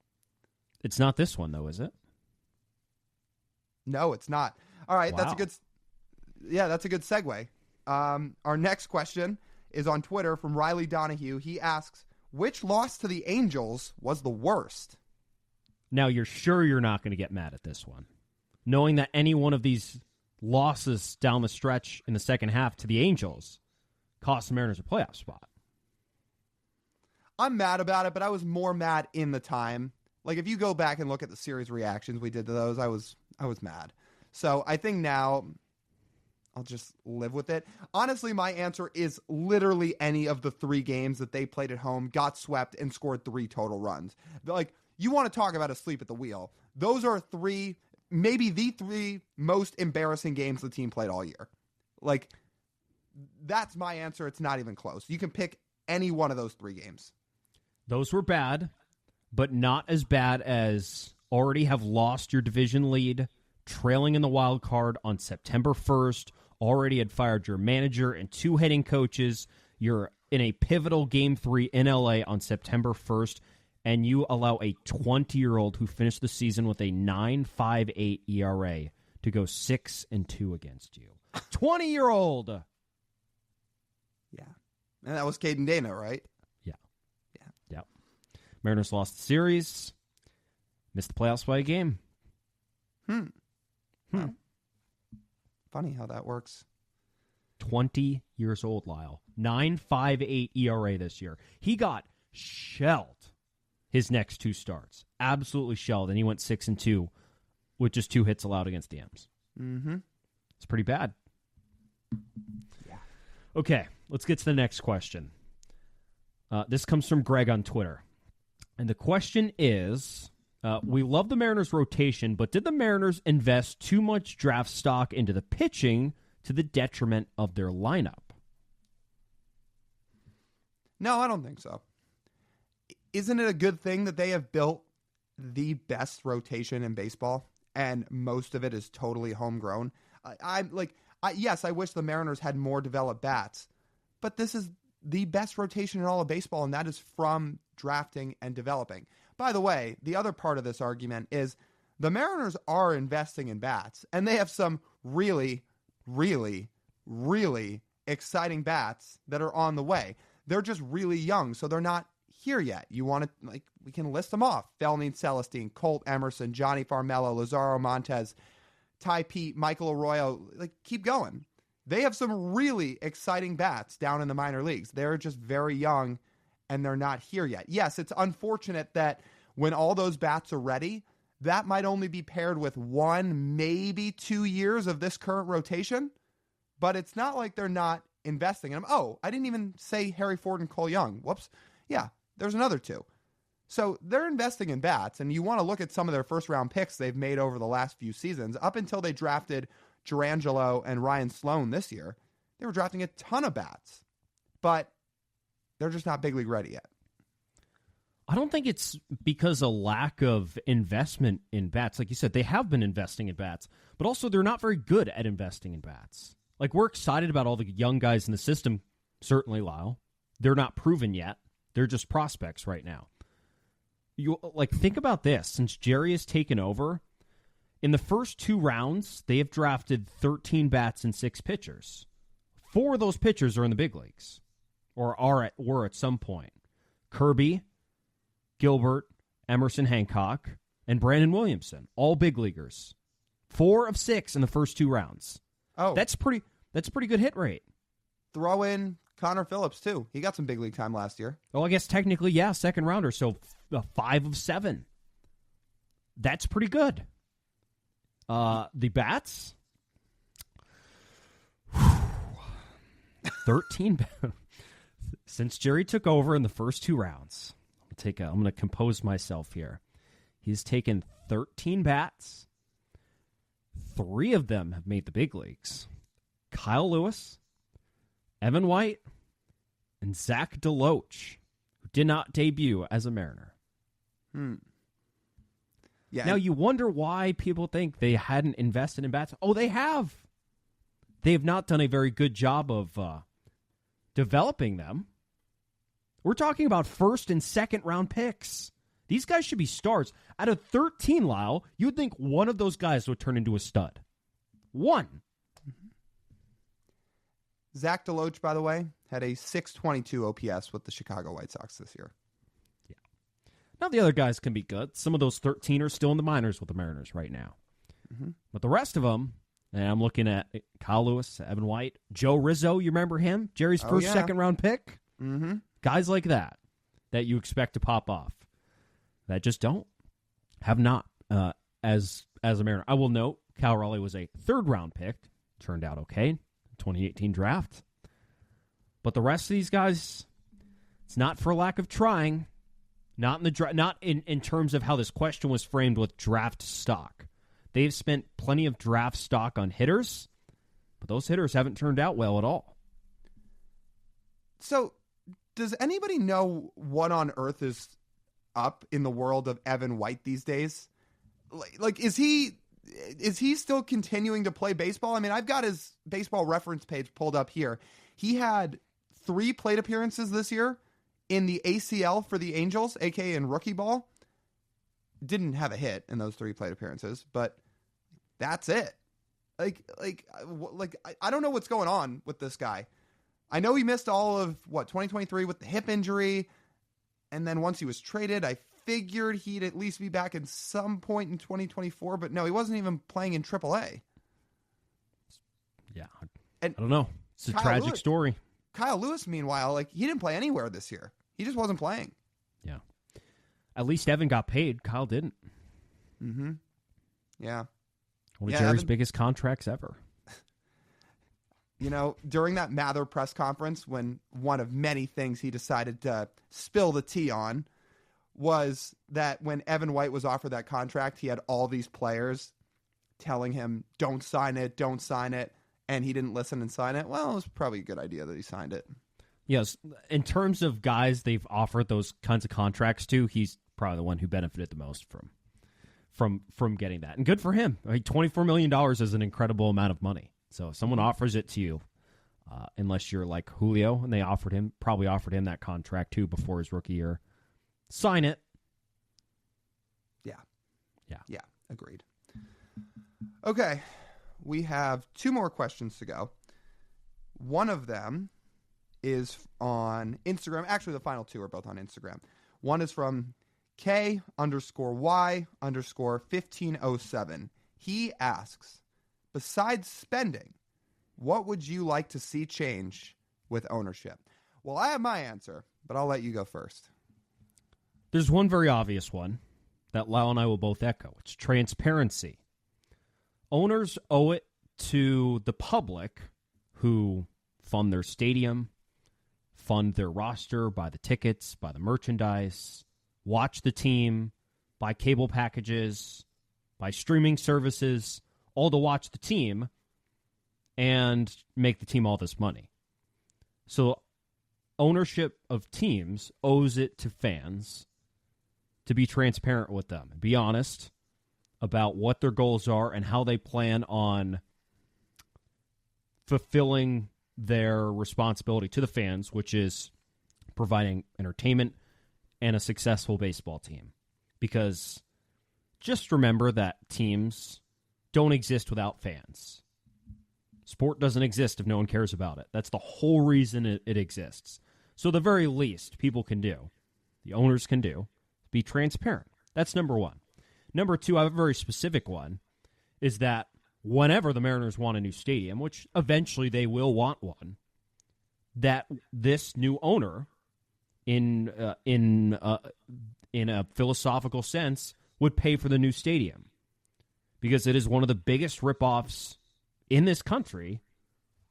It's not this one, though, is it? No, it's not. All right, wow. That's a good segue. Our next question is on Twitter from Riley Donahue. He asks, which loss to the Angels was the worst? Now, you're sure you're not going to get mad at this one, knowing that any one of these losses down the stretch in the second half to the Angels cost the Mariners a playoff spot. I'm mad about it, but I was more mad in the time. Like, if you go back and look at the series reactions we did to those, I was mad. So I think now I'll just live with it. Honestly, my answer is literally any of the 3 games that they played at home, got swept, and scored 3 total runs. Like, you want to talk about asleep at the wheel. Those are 3, maybe the 3 most embarrassing games the team played all year. Like, that's my answer. It's not even close. You can pick any one of those 3 games. Those were bad, but not as bad as already have lost your division lead, trailing in the wild card on September 1st, already had fired your manager and 2 hitting coaches. You're in a pivotal Game 3 in LA on September 1st, and you allow a 20-year-old who finished the season with a 9.58 ERA to go 6-2 against you. 20-year-old! Yeah. And that was Caden Dana, right? Yeah. Mariners lost the series. Missed the playoffs by a game. Wow. Funny how that works. 20 years old, Lyle. 9.58 ERA this year. He got shelled his next 2 starts. Absolutely shelled. And he went 6-2 with just 2 hits allowed against the M's. Mm-hmm. It's pretty bad. Yeah. Okay, let's get to the next question. This comes from Greg on Twitter. And the question is, we love the Mariners' rotation, but did the Mariners invest too much draft stock into the pitching to the detriment of their lineup? No, I don't think so. Isn't it a good thing that they have built the best rotation in baseball, and most of it is totally homegrown? Yes, I wish the Mariners had more developed bats, but this is the best rotation in all of baseball, and that is from drafting and developing. By the way, the other part of this argument is the Mariners are investing in bats, and they have some really, really, really exciting bats that are on the way. They're just really young, so they're not here yet. You want to, we can list them off. Felnine Celestine, Colt Emerson, Johnny Farmelo, Lazaro Montes, Ty Pete, Michael Arroyo, keep going. They have some really exciting bats down in the minor leagues. They're just very young, and they're not here yet. Yes, it's unfortunate that when all those bats are ready, that might only be paired with 1, maybe 2 years of this current rotation, but it's not like they're not investing in them. Oh, I didn't even say Harry Ford and Cole Young. Whoops. Yeah, there's another 2. So they're investing in bats, and you want to look at some of their first-round picks they've made over the last few seasons. Up until they drafted Gerangelo and Ryan Sloan this year, they were drafting a ton of bats, but they're just not big league ready yet. I don't think it's because of lack of investment in bats. Like you said, they have been investing in bats, but also they're not very good at investing in bats. We're excited about all the young guys in the system, certainly, Lyle. They're not proven yet. They're just prospects right now. You think about this. Since Jerry has taken over, in the first 2 rounds, they have drafted 13 bats and 6 pitchers. 4 of those pitchers are in the big leagues, or were at some point. Kirby, Gilbert, Emerson Hancock, and Brandon Williamson, all big leaguers. 4 of 6 in the first 2 rounds. Oh, that's a pretty good hit rate. Throw in Connor Phillips too. He got some big league time last year. Oh, I guess technically, yeah, second rounder. So 5 of 7. That's pretty good. The bats, 13. Since Jerry took over in the first 2 rounds, I'm going to compose myself here. He's taken 13 bats. 3 of them have made the big leagues. Kyle Lewis, Evan White, and Zach DeLoach, who did not debut as a Mariner. Yeah. Now you wonder why people think they hadn't invested in bats. Oh, they have. They have not done a very good job of developing them. We're talking about first and second round picks. These guys should be stars. Out of 13, Lyle, you would think one of those guys would turn into a stud. 1. Zach DeLoach, by the way, had a 622 OPS with the Chicago White Sox this year. Yeah. Now the other guys can be good. Some of those 13 are still in the minors with the Mariners right now. Mm-hmm. But the rest of them, and I'm looking at Kyle Lewis, Evan White, Joe Rizzo, you remember him? Jerry's first, second round pick? Mm-hmm. Guys like that you expect to pop off. That just have not as a Mariner. I will note Cal Raleigh was a 3rd round pick. Turned out okay. 2018 draft. But the rest of these guys, it's not for lack of trying. Not in terms of how this question was framed with draft stock. They've spent plenty of draft stock on hitters, but those hitters haven't turned out well at all. So, does anybody know what on earth is up in the world of Evan White these days? Is he still continuing to play baseball? I mean, I've got his baseball reference page pulled up here. He had 3 plate appearances this year in the ACL for the Angels, aka in rookie ball. Didn't have a hit in those 3 plate appearances, but that's it. I don't know what's going on with this guy. I know he missed all of 2023 with the hip injury, and then once he was traded, I figured he'd at least be back at some point in 2024, but no, he wasn't even playing in AAA. Yeah, I don't know. It's a tragic story. Kyle Lewis, meanwhile, he didn't play anywhere this year. He just wasn't playing. Yeah. At least Evan got paid. Kyle didn't. Mm-hmm. Yeah. One of Jerry's biggest contracts ever. During that Mather press conference, when one of many things he decided to spill the tea on was that when Evan White was offered that contract, he had all these players telling him, don't sign it, and he didn't listen and sign it. Well, it was probably a good idea that he signed it. Yes, in terms of guys they've offered those kinds of contracts to, he's probably the one who benefited the most from getting that. And good for him. I mean, $24 million is an incredible amount of money. So if someone offers it to you, unless you're like Julio, and they probably offered him that contract too before his rookie year. Sign it. Yeah, agreed. Okay, we have 2 more questions to go. One of them is on Instagram. Actually, the final 2 are both on Instagram. One is from K_Y_1507. He asks, besides spending, what would you like to see change with ownership? Well, I have my answer, but I'll let you go first. There's one very obvious one that Lyle and I will both echo. It's transparency. Owners owe it to the public who fund their stadium, fund their roster, buy the tickets, buy the merchandise, watch the team, buy cable packages, buy streaming services, all to watch the team and make the team all this money. So ownership of teams owes it to fans to be transparent with them and be honest about what their goals are and how they plan on fulfilling their responsibility to the fans, which is providing entertainment and a successful baseball team. Because just remember that teams don't exist without fans. Sport doesn't exist if no one cares about it. That's the whole reason it exists. So the very least people can do, the owners can do, be transparent. That's number one. Number 2, I have a very specific one, is that whenever the Mariners want a new stadium, which eventually they will want one, that this new owner, in a philosophical sense, would pay for the new stadium. Because it is one of the biggest ripoffs in this country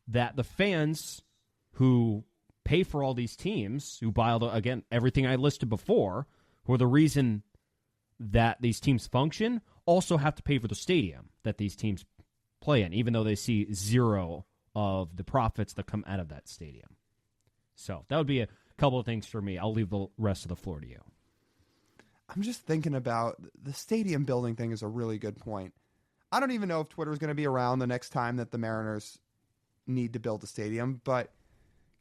that the fans who pay for all these teams, who buy, again, everything I listed before, who are the reason that these teams function, also have to pay for the stadium that these teams play in, even though they see zero of the profits that come out of that stadium. So that would be a couple of things for me. I'll leave the rest of the floor to you. I'm just thinking about the stadium building thing is a really good point. I don't even know if Twitter is going to be around the next time that the Mariners need to build a stadium, but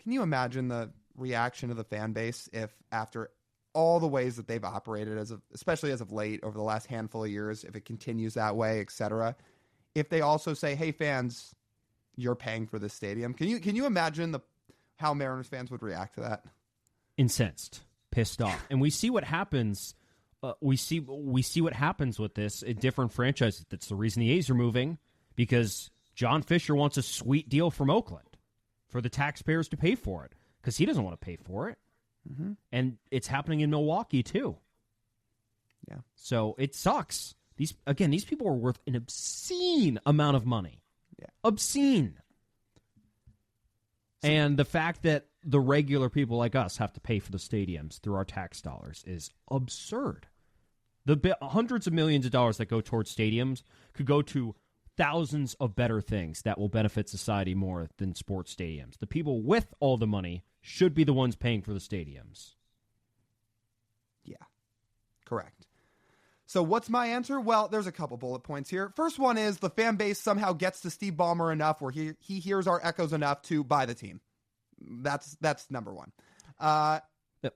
can you imagine the reaction of the fan base if after all the ways that they've operated, especially as of late over the last handful of years, if it continues that way, etc., if they also say, hey, fans, you're paying for this stadium? Can you imagine how Mariners fans would react to that? Incensed, pissed off. And we see what happens. We see what happens with this in different franchises. That's the reason the A's are moving, because John Fisher wants a sweet deal from Oakland for the taxpayers to pay for it, because he doesn't want to pay for it. Mm-hmm. And it's happening in Milwaukee too. Yeah. So it sucks. These people are worth an obscene amount of money. Yeah. Obscene. And the fact that the regular people like us have to pay for the stadiums through our tax dollars is absurd. The hundreds of millions of dollars that go towards stadiums could go to thousands of better things that will benefit society more than sports stadiums. The people with all the money should be the ones paying for the stadiums. Yeah, correct. So what's my answer? Well, there's a couple bullet points here. First one is the fan base somehow gets to Steve Ballmer enough where he hears our echoes enough to buy the team. That's number one. Let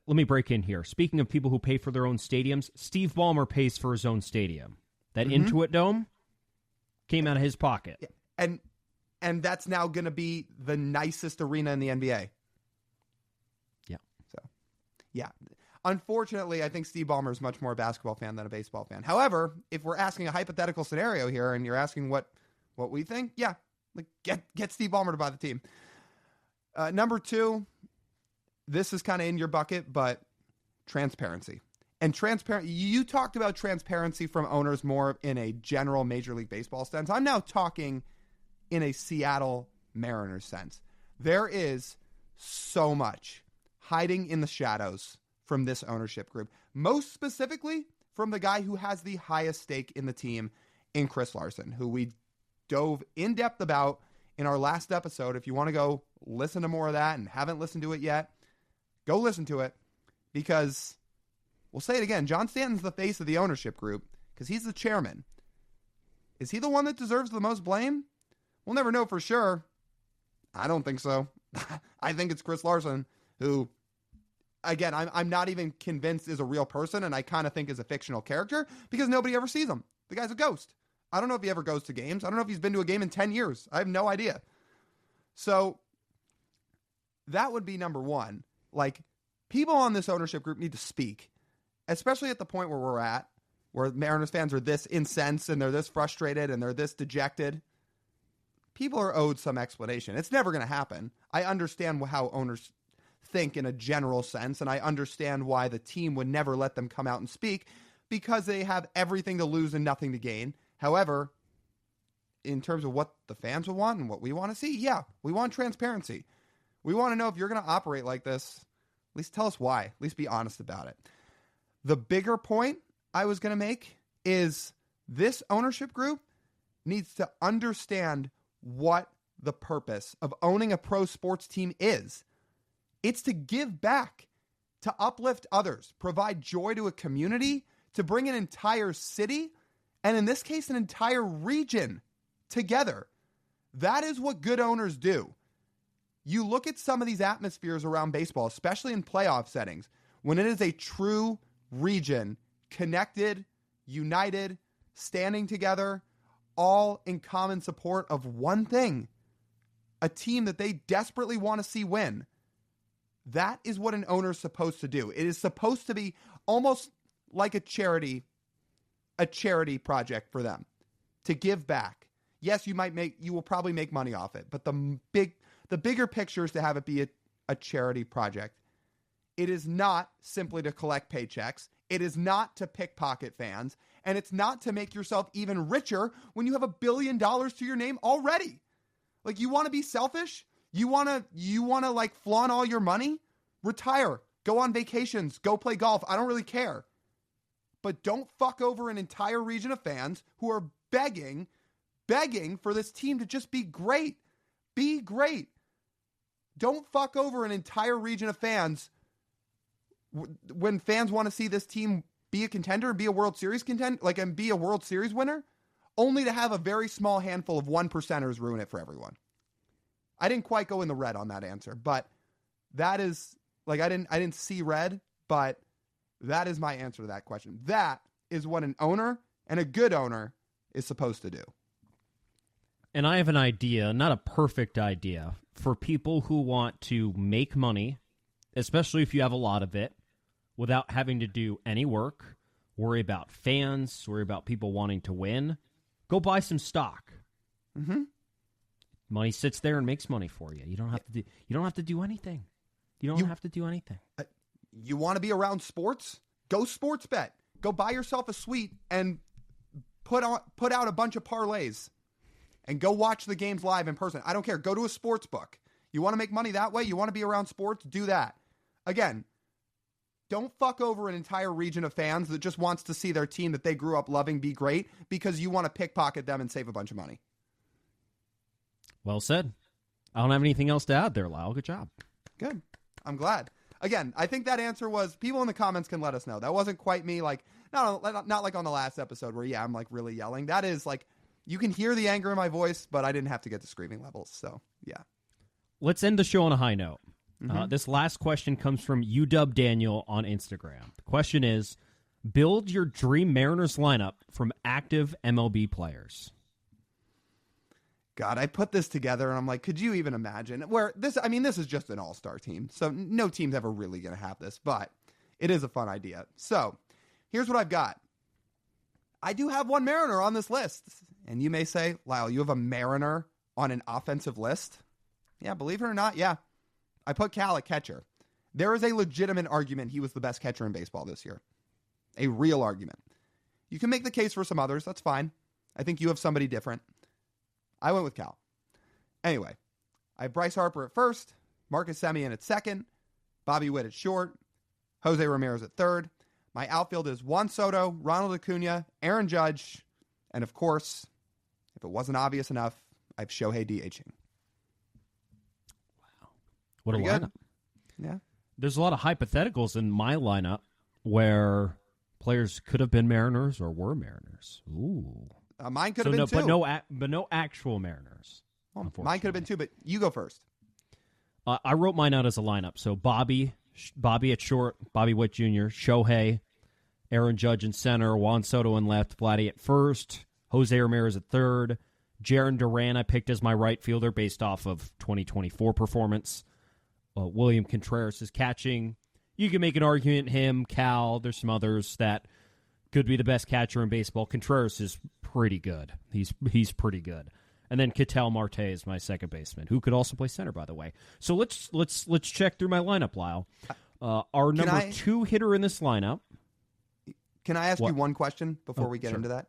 me break in here. Speaking of people who pay for their own stadiums, Steve Ballmer pays for his own stadium. That Intuit Dome came out of his pocket. Yeah. And that's now going to be the nicest arena in the NBA. Yeah. So, yeah. Unfortunately, I think Steve Ballmer is much more a basketball fan than a baseball fan. However, if we're asking a hypothetical scenario here and you're asking what we think, yeah, like get Steve Ballmer to buy the team. Number 2, this is kind of in your bucket, but transparency. And you talked about transparency from owners more in a general Major League Baseball sense. I'm now talking in a Seattle Mariners sense. There is so much hiding in the shadows from this ownership group, most specifically from the guy who has the highest stake in the team, in Chris Larson, who we dove in depth about in our last episode. If you want to go listen to more of that and haven't listened to it yet, go listen to it, because we'll say it again. John Stanton's the face of the ownership group because he's the chairman. Is he the one that deserves the most blame? We'll never know for sure. I don't think so. I think it's Chris Larson, who, again, I'm not even convinced is a real person, and I kind of think is a fictional character because nobody ever sees him. The guy's a ghost. I don't know if he ever goes to games. I don't know if he's been to a game in 10 years. I have no idea. So that would be number one. Like, people on this ownership group need to speak, especially at the point where we're at, where Mariners fans are this incensed and they're this frustrated and they're this dejected. People are owed some explanation. It's never going to happen. I understand how owners think in a general sense, and I understand why the team would never let them come out and speak because they have everything to lose and nothing to gain. However, in terms of what the fans will want and what we want to see, yeah, we want transparency. We want to know if you're going to operate like this, at least tell us why. At least be honest about it. The bigger point I was going to make is this ownership group needs to understand what the purpose of owning a pro sports team is. It's to give back, to uplift others, provide joy to a community, to bring an entire city, and in this case, an entire region together. That is what good owners do. You look at some of these atmospheres around baseball, especially in playoff settings, when it is a true region, connected, united, standing together, all in common support of one thing, a team that they desperately want to see win. That is what an owner is supposed to do. It is supposed to be almost like a charity project for them to give back. Yes, you will probably make money off it, but the bigger picture is to have it be a charity project. It is not simply to collect paychecks. It is not to pickpocket fans, and it's not to make yourself even richer when you have $1 billion to your name already. Like, you want to be selfish? You want to like flaunt all your money? Retire. Go on vacations. Go play golf. I don't really care. But don't fuck over an entire region of fans who are begging for this team to just be great. Be great. Don't fuck over an entire region of fans when fans want to see this team be a contender, be a World Series contender, and be a World Series winner, only to have a very small handful of 1%ers ruin it for everyone. I didn't quite go in the red on that answer, but that is I didn't see red, but that is my answer to that question. That is what an owner and a good owner is supposed to do. And I have an idea, not a perfect idea, for people who want to make money, especially if you have a lot of it, without having to do any work, worry about fans, worry about people wanting to win. Go buy some stock. Mm-hmm. Money sits there and makes money for you. You don't have to do. You don't have to do anything. You have to do anything. You want to be around sports? Go sports bet. Go buy yourself a suite and put out a bunch of parlays and go watch the games live in person. I don't care. Go to a sports book. You want to make money that way? You want to be around sports? Do that. Again, don't fuck over an entire region of fans that just wants to see their team that they grew up loving be great because you want to pickpocket them and save a bunch of money. Well said. I don't have anything else to add there, Lyle. Good job. Good. I'm glad. Again, I think that answer was, people in the comments can let us know. That wasn't quite me, like, not like on the last episode where, I'm like really yelling. That is like, you can hear the anger in my voice, but I didn't have to get to screaming levels. So, yeah. Let's end the show on a high note. Mm-hmm. This last question comes from UW Daniel on Instagram. The question is, build your dream Mariners lineup from active MLB players. God, I put this together and I'm like, could you even imagine this is just an all-star team. So no team's ever really going to have this, but it is a fun idea. So here's what I've got. I do have one Mariner on this list. And you may say, Lyle, you have a Mariner on an offensive list? Yeah, believe it or not, yeah. I put Cal at catcher. There is a legitimate argument he was the best catcher in baseball this year. A real argument. You can make the case for some others. That's fine. I think you have somebody different. I went with Cal. Anyway, I have Bryce Harper at first, Marcus Semien at second, Bobby Witt at short, Jose Ramirez at third. My outfield is Juan Soto, Ronald Acuna, Aaron Judge, and of course, if it wasn't obvious enough, I have Shohei DHing. Wow. What Pretty a lineup. good. Yeah. There's a lot of hypotheticals in my lineup where players could have been Mariners or were Mariners. Ooh. Mine could have been too. But no actual Mariners. Well, mine could have been too, but you go first. I wrote mine out as a lineup. So Bobby at short, Bobby Witt Jr., Shohei, Aaron Judge in center, Juan Soto in left, Vladdy at first, Jose Ramirez at third, Jarren Duran I picked as my right fielder based off of 2024 performance. William Contreras is catching. You can make an argument, him, Cal, there's some others that could be the best catcher in baseball. Contreras is pretty good. He's pretty good. And then Ketel Marte is my second baseman, who could also play center, by the way. So let's check through my lineup, Lyle. Our number 2 hitter in this lineup. Can I ask you one question before we get into that?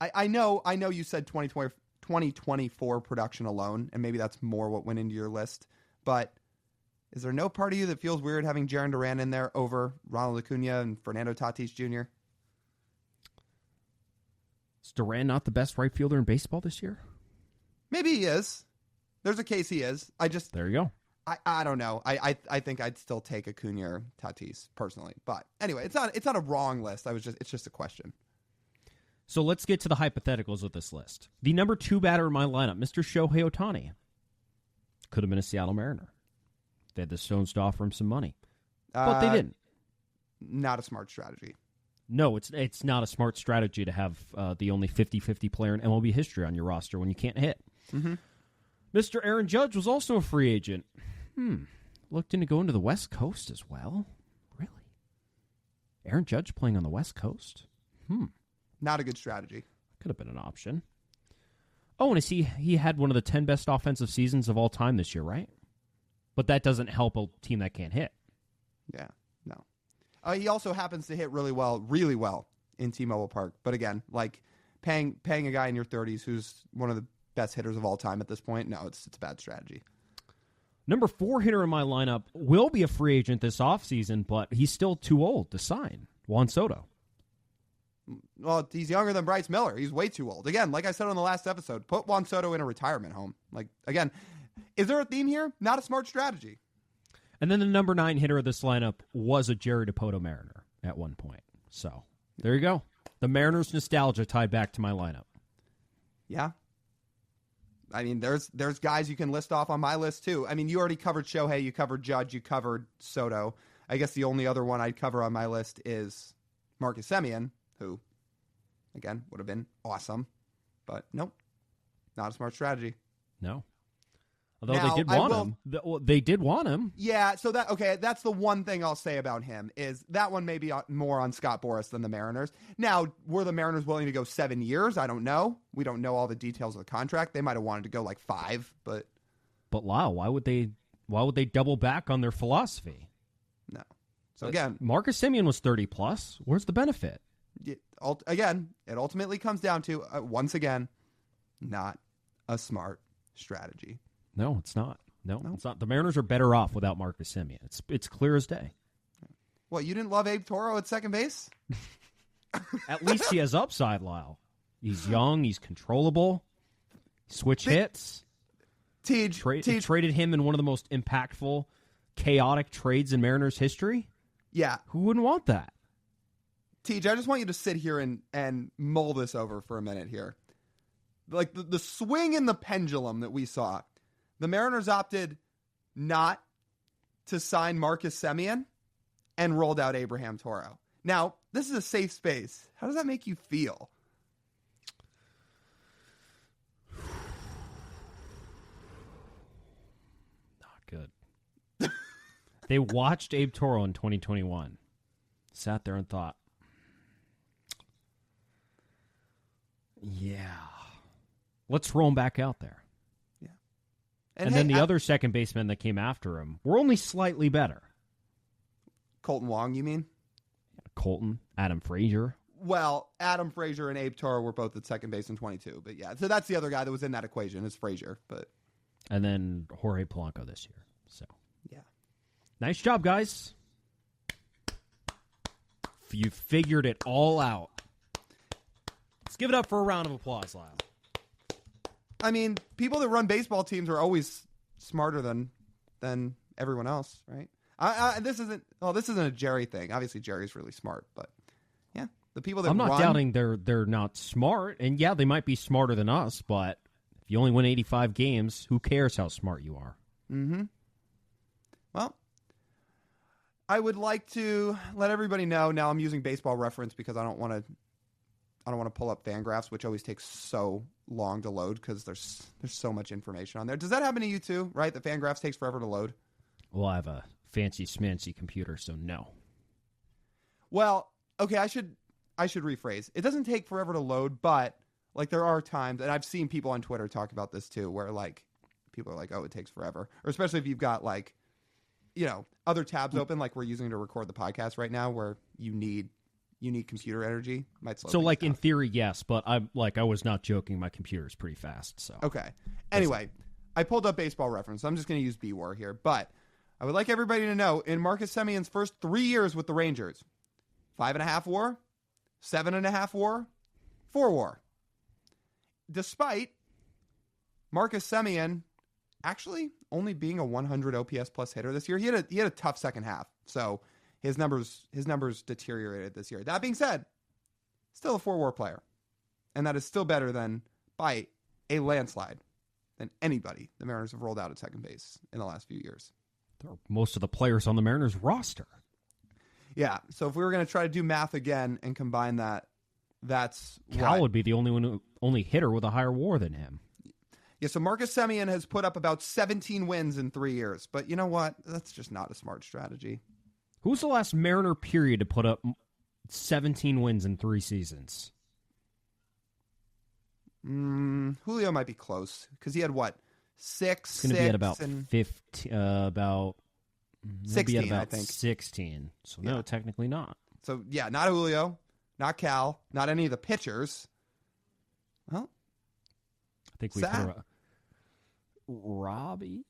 I know you said 2024 production alone, and maybe that's more what went into your list. But is there no part of you that feels weird having Jarren Duran in there over Ronald Acuna and Fernando Tatis Jr.? Is Duran not the best right fielder in baseball this year? Maybe he is. There's a case he is. There you go. I don't know. I think I'd still take Acuna or Tatis personally. But anyway, it's not a wrong list. It's just a question. So let's get to the hypotheticals with this list. The number 2 batter in my lineup, Mr. Shohei Ohtani, could have been a Seattle Mariner. They had the Stones to offer him some money, but they didn't. Not a smart strategy. No, it's not a smart strategy to have the only 50-50 player in MLB history on your roster when you can't hit. Mm-hmm. Mr. Aaron Judge was also a free agent. Looked into going to the West Coast as well. Really? Aaron Judge playing on the West Coast? Not a good strategy. Could have been an option. Oh, and I see he had one of the 10 best offensive seasons of all time this year, right? But that doesn't help a team that can't hit. Yeah, no. He also happens to hit really well in T-Mobile Park. But again, like paying a guy in your 30s who's one of the best hitters of all time at this point, no, it's a bad strategy. Number 4 hitter in my lineup will be a free agent this offseason, but he's still too old to sign. Juan Soto. Well, he's younger than Bryce Miller. He's way too old. Again, like I said on the last episode, put Juan Soto in a retirement home. Like, again, is there a theme here? Not a smart strategy. And then the number 9 hitter of this lineup was a Jerry Dipoto Mariner at one point. So there you go. The Mariners nostalgia tied back to my lineup. Yeah. I mean, there's guys you can list off on my list too. I mean, you already covered Shohei, you covered Judge, you covered Soto. I guess the only other one I'd cover on my list is Marcus Semien, who, again, would have been awesome. But nope, not a smart strategy. No. Although they did want him. Yeah, so that's the one thing I'll say about him is that one may be more on Scott Boras than the Mariners. Now, were the Mariners willing to go 7 years? I don't know. We don't know all the details of the contract. They might have wanted to go like 5, but Lyle, why would they double back on their philosophy? No. So again, Marcus Semien was 30 plus. Where's the benefit? It ultimately comes down to once again, not a smart strategy. No, it's not. No, it's not. The Mariners are better off without Marcus Semien. It's clear as day. What, you didn't love Abe Toro at second base? At least he has upside, Lyle. He's young. He's controllable. Switch hits. Traded him in one of the most impactful, chaotic trades in Mariners history. Yeah. Who wouldn't want that? TJ, I just want you to sit here and mull this over for a minute here. Like the swing in the pendulum that we saw. The Mariners opted not to sign Marcus Semien and rolled out Abraham Toro. Now, this is a safe space. How does that make you feel? Not good. They watched Abe Toro in 2021. Sat there and thought, yeah, let's roll him back out there. And then the other second baseman that came after him were only slightly better. Colton Wong, you mean? Colton, Adam Frazier. Well, Adam Frazier and Abe Toro were both at second base in 22. But yeah, so that's the other guy that was in that equation is Frazier. And then Jorge Polanco this year. So yeah, nice job, guys. You figured it all out. Let's give it up for a round of applause, Lyle. I mean, people that run baseball teams are always smarter than everyone else, right? This isn't a Jerry thing. Obviously, Jerry's really smart, but yeah, the people that I'm not doubting they're not smart, and yeah, they might be smarter than us, but If you only win 85 games, who cares how smart you are? Mm-hmm. Well, I would like to let everybody know. Now I'm using Baseball Reference because I don't want to pull up Fangraphs, which always takes so long to load because there's so much information on there. Does that happen to you too? Right, the Fangraphs takes forever to load. Well, I have a fancy schmancy computer, so no. Well, okay, I should rephrase. It doesn't take forever to load, but like there are times, and I've seen people on Twitter talk about this too, where like people are like, "Oh, it takes forever," or especially if you've got like, other tabs open, like we're using to record the podcast right now, where you need computer energy. Might slow. So, like down. in theory, yes, but I was not joking. My computer is pretty fast. So okay. Anyway, I pulled up Baseball Reference. So I'm just going to use B-War here, but I would like everybody to know in Marcus Semion's first 3 years with the Rangers, 5.5 WAR, 7.5 WAR, 4 WAR. Despite Marcus Semien actually only being a 100 OPS plus hitter this year, he had a tough second half. So his numbers deteriorated this year. That being said, still a 4 WAR player, and that is still better than by a landslide than anybody the Mariners have rolled out at second base in the last few years. Most of the players on the Mariners roster. Yeah, so if we were going to try to do math again and combine that, that's Cal would be the only hitter with a higher WAR than him. Yeah, so Marcus Semien has put up about 17 wins in 3 years. But you know what? That's just not a smart strategy. Who's the last Mariner period to put up 17 wins in 3 seasons? Julio might be close because he had what? 6, It's going to be at about and 15, about 16, about I think. 16. So Yeah. no, technically not. So yeah, not Julio, not Cal, not any of the pitchers. Well, I think we threw Robbie,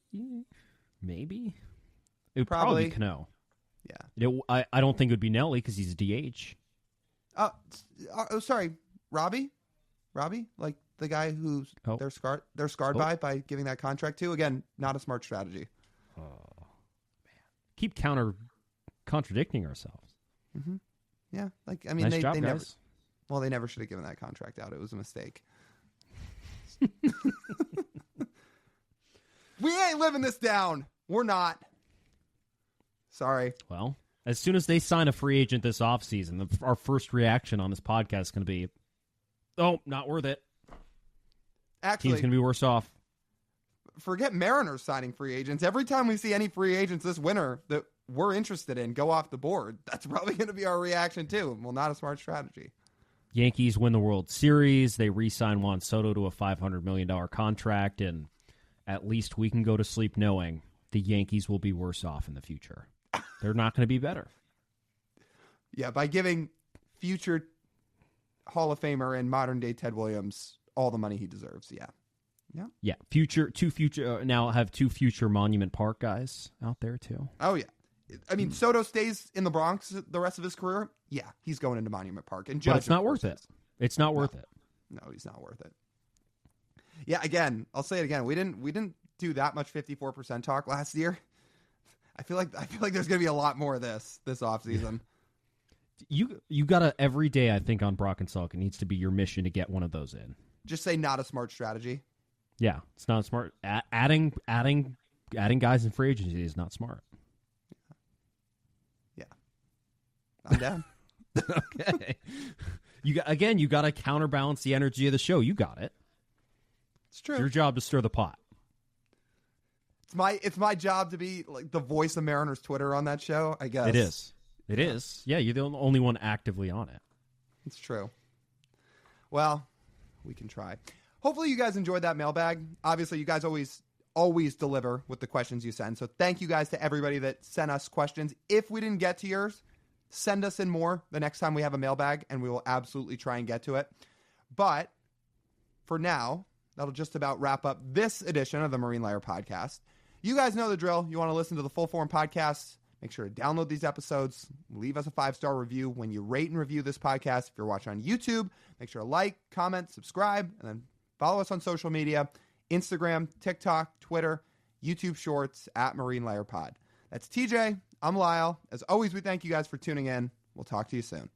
maybe. It would probably be Cano. Yeah. I don't think it would be Nelly because he's a DH. Oh, sorry, Robbie, like the guy who's they're scarred by giving that contract to. Again, not a smart strategy. Oh man, keep contradicting ourselves. Mm-hmm. Yeah, like I mean, nice job, they guys. they never should have given that contract out. It was a mistake. We ain't living this down. We're not. Sorry. Well, as soon as they sign a free agent this offseason, our first reaction on this podcast is going to be, oh, not worth it. Actually, team's going to be worse off. Forget Mariners signing free agents. Every time we see any free agents this winter that we're interested in go off the board, that's probably going to be our reaction too. Well, not a smart strategy. Yankees win the World Series. They re-sign Juan Soto to a $500 million contract, and at least we can go to sleep knowing the Yankees will be worse off in the future. They're not going to be better. Yeah, by giving future Hall of Famer and modern-day Ted Williams all the money he deserves. Yeah. Now have 2 future Monument Park guys out there too. Oh, yeah. I mean, Soto stays in the Bronx the rest of his career. Yeah, he's going into Monument Park. And Judge, but it's not worth it. It's not worth it. No, he's not worth it. Yeah, again, I'll say it again. We didn't do that much 54% talk last year. I feel like there's going to be a lot more of this offseason. You gotta every day. I think on Brock and Salk, it needs to be your mission to get one of those in. Just say not a smart strategy. Yeah, it's not smart. Adding guys in free agency is not smart. Yeah, I'm down. Okay. You got to counterbalance the energy of the show. You got it. It's true. It's your job to stir the pot. It's my job to be like the voice of Mariners Twitter on that show, I guess. It is. Yeah, you're the only one actively on it. It's true. Well, we can try. Hopefully you guys enjoyed that mailbag. Obviously, you guys always deliver with the questions you send. So thank you guys to everybody that sent us questions. If we didn't get to yours, send us in more the next time we have a mailbag, and we will absolutely try and get to it. But for now, that'll just about wrap up this edition of the Marine Layer Podcast. You guys know the drill. You want to listen to the full form podcast, make sure to download these episodes. Leave us a 5-star review when you rate and review this podcast. If you're watching on YouTube, make sure to like, comment, subscribe, and then follow us on social media, Instagram, TikTok, Twitter, YouTube Shorts, @Marine Layer Pod. That's TJ. I'm Lyle. As always, we thank you guys for tuning in. We'll talk to you soon.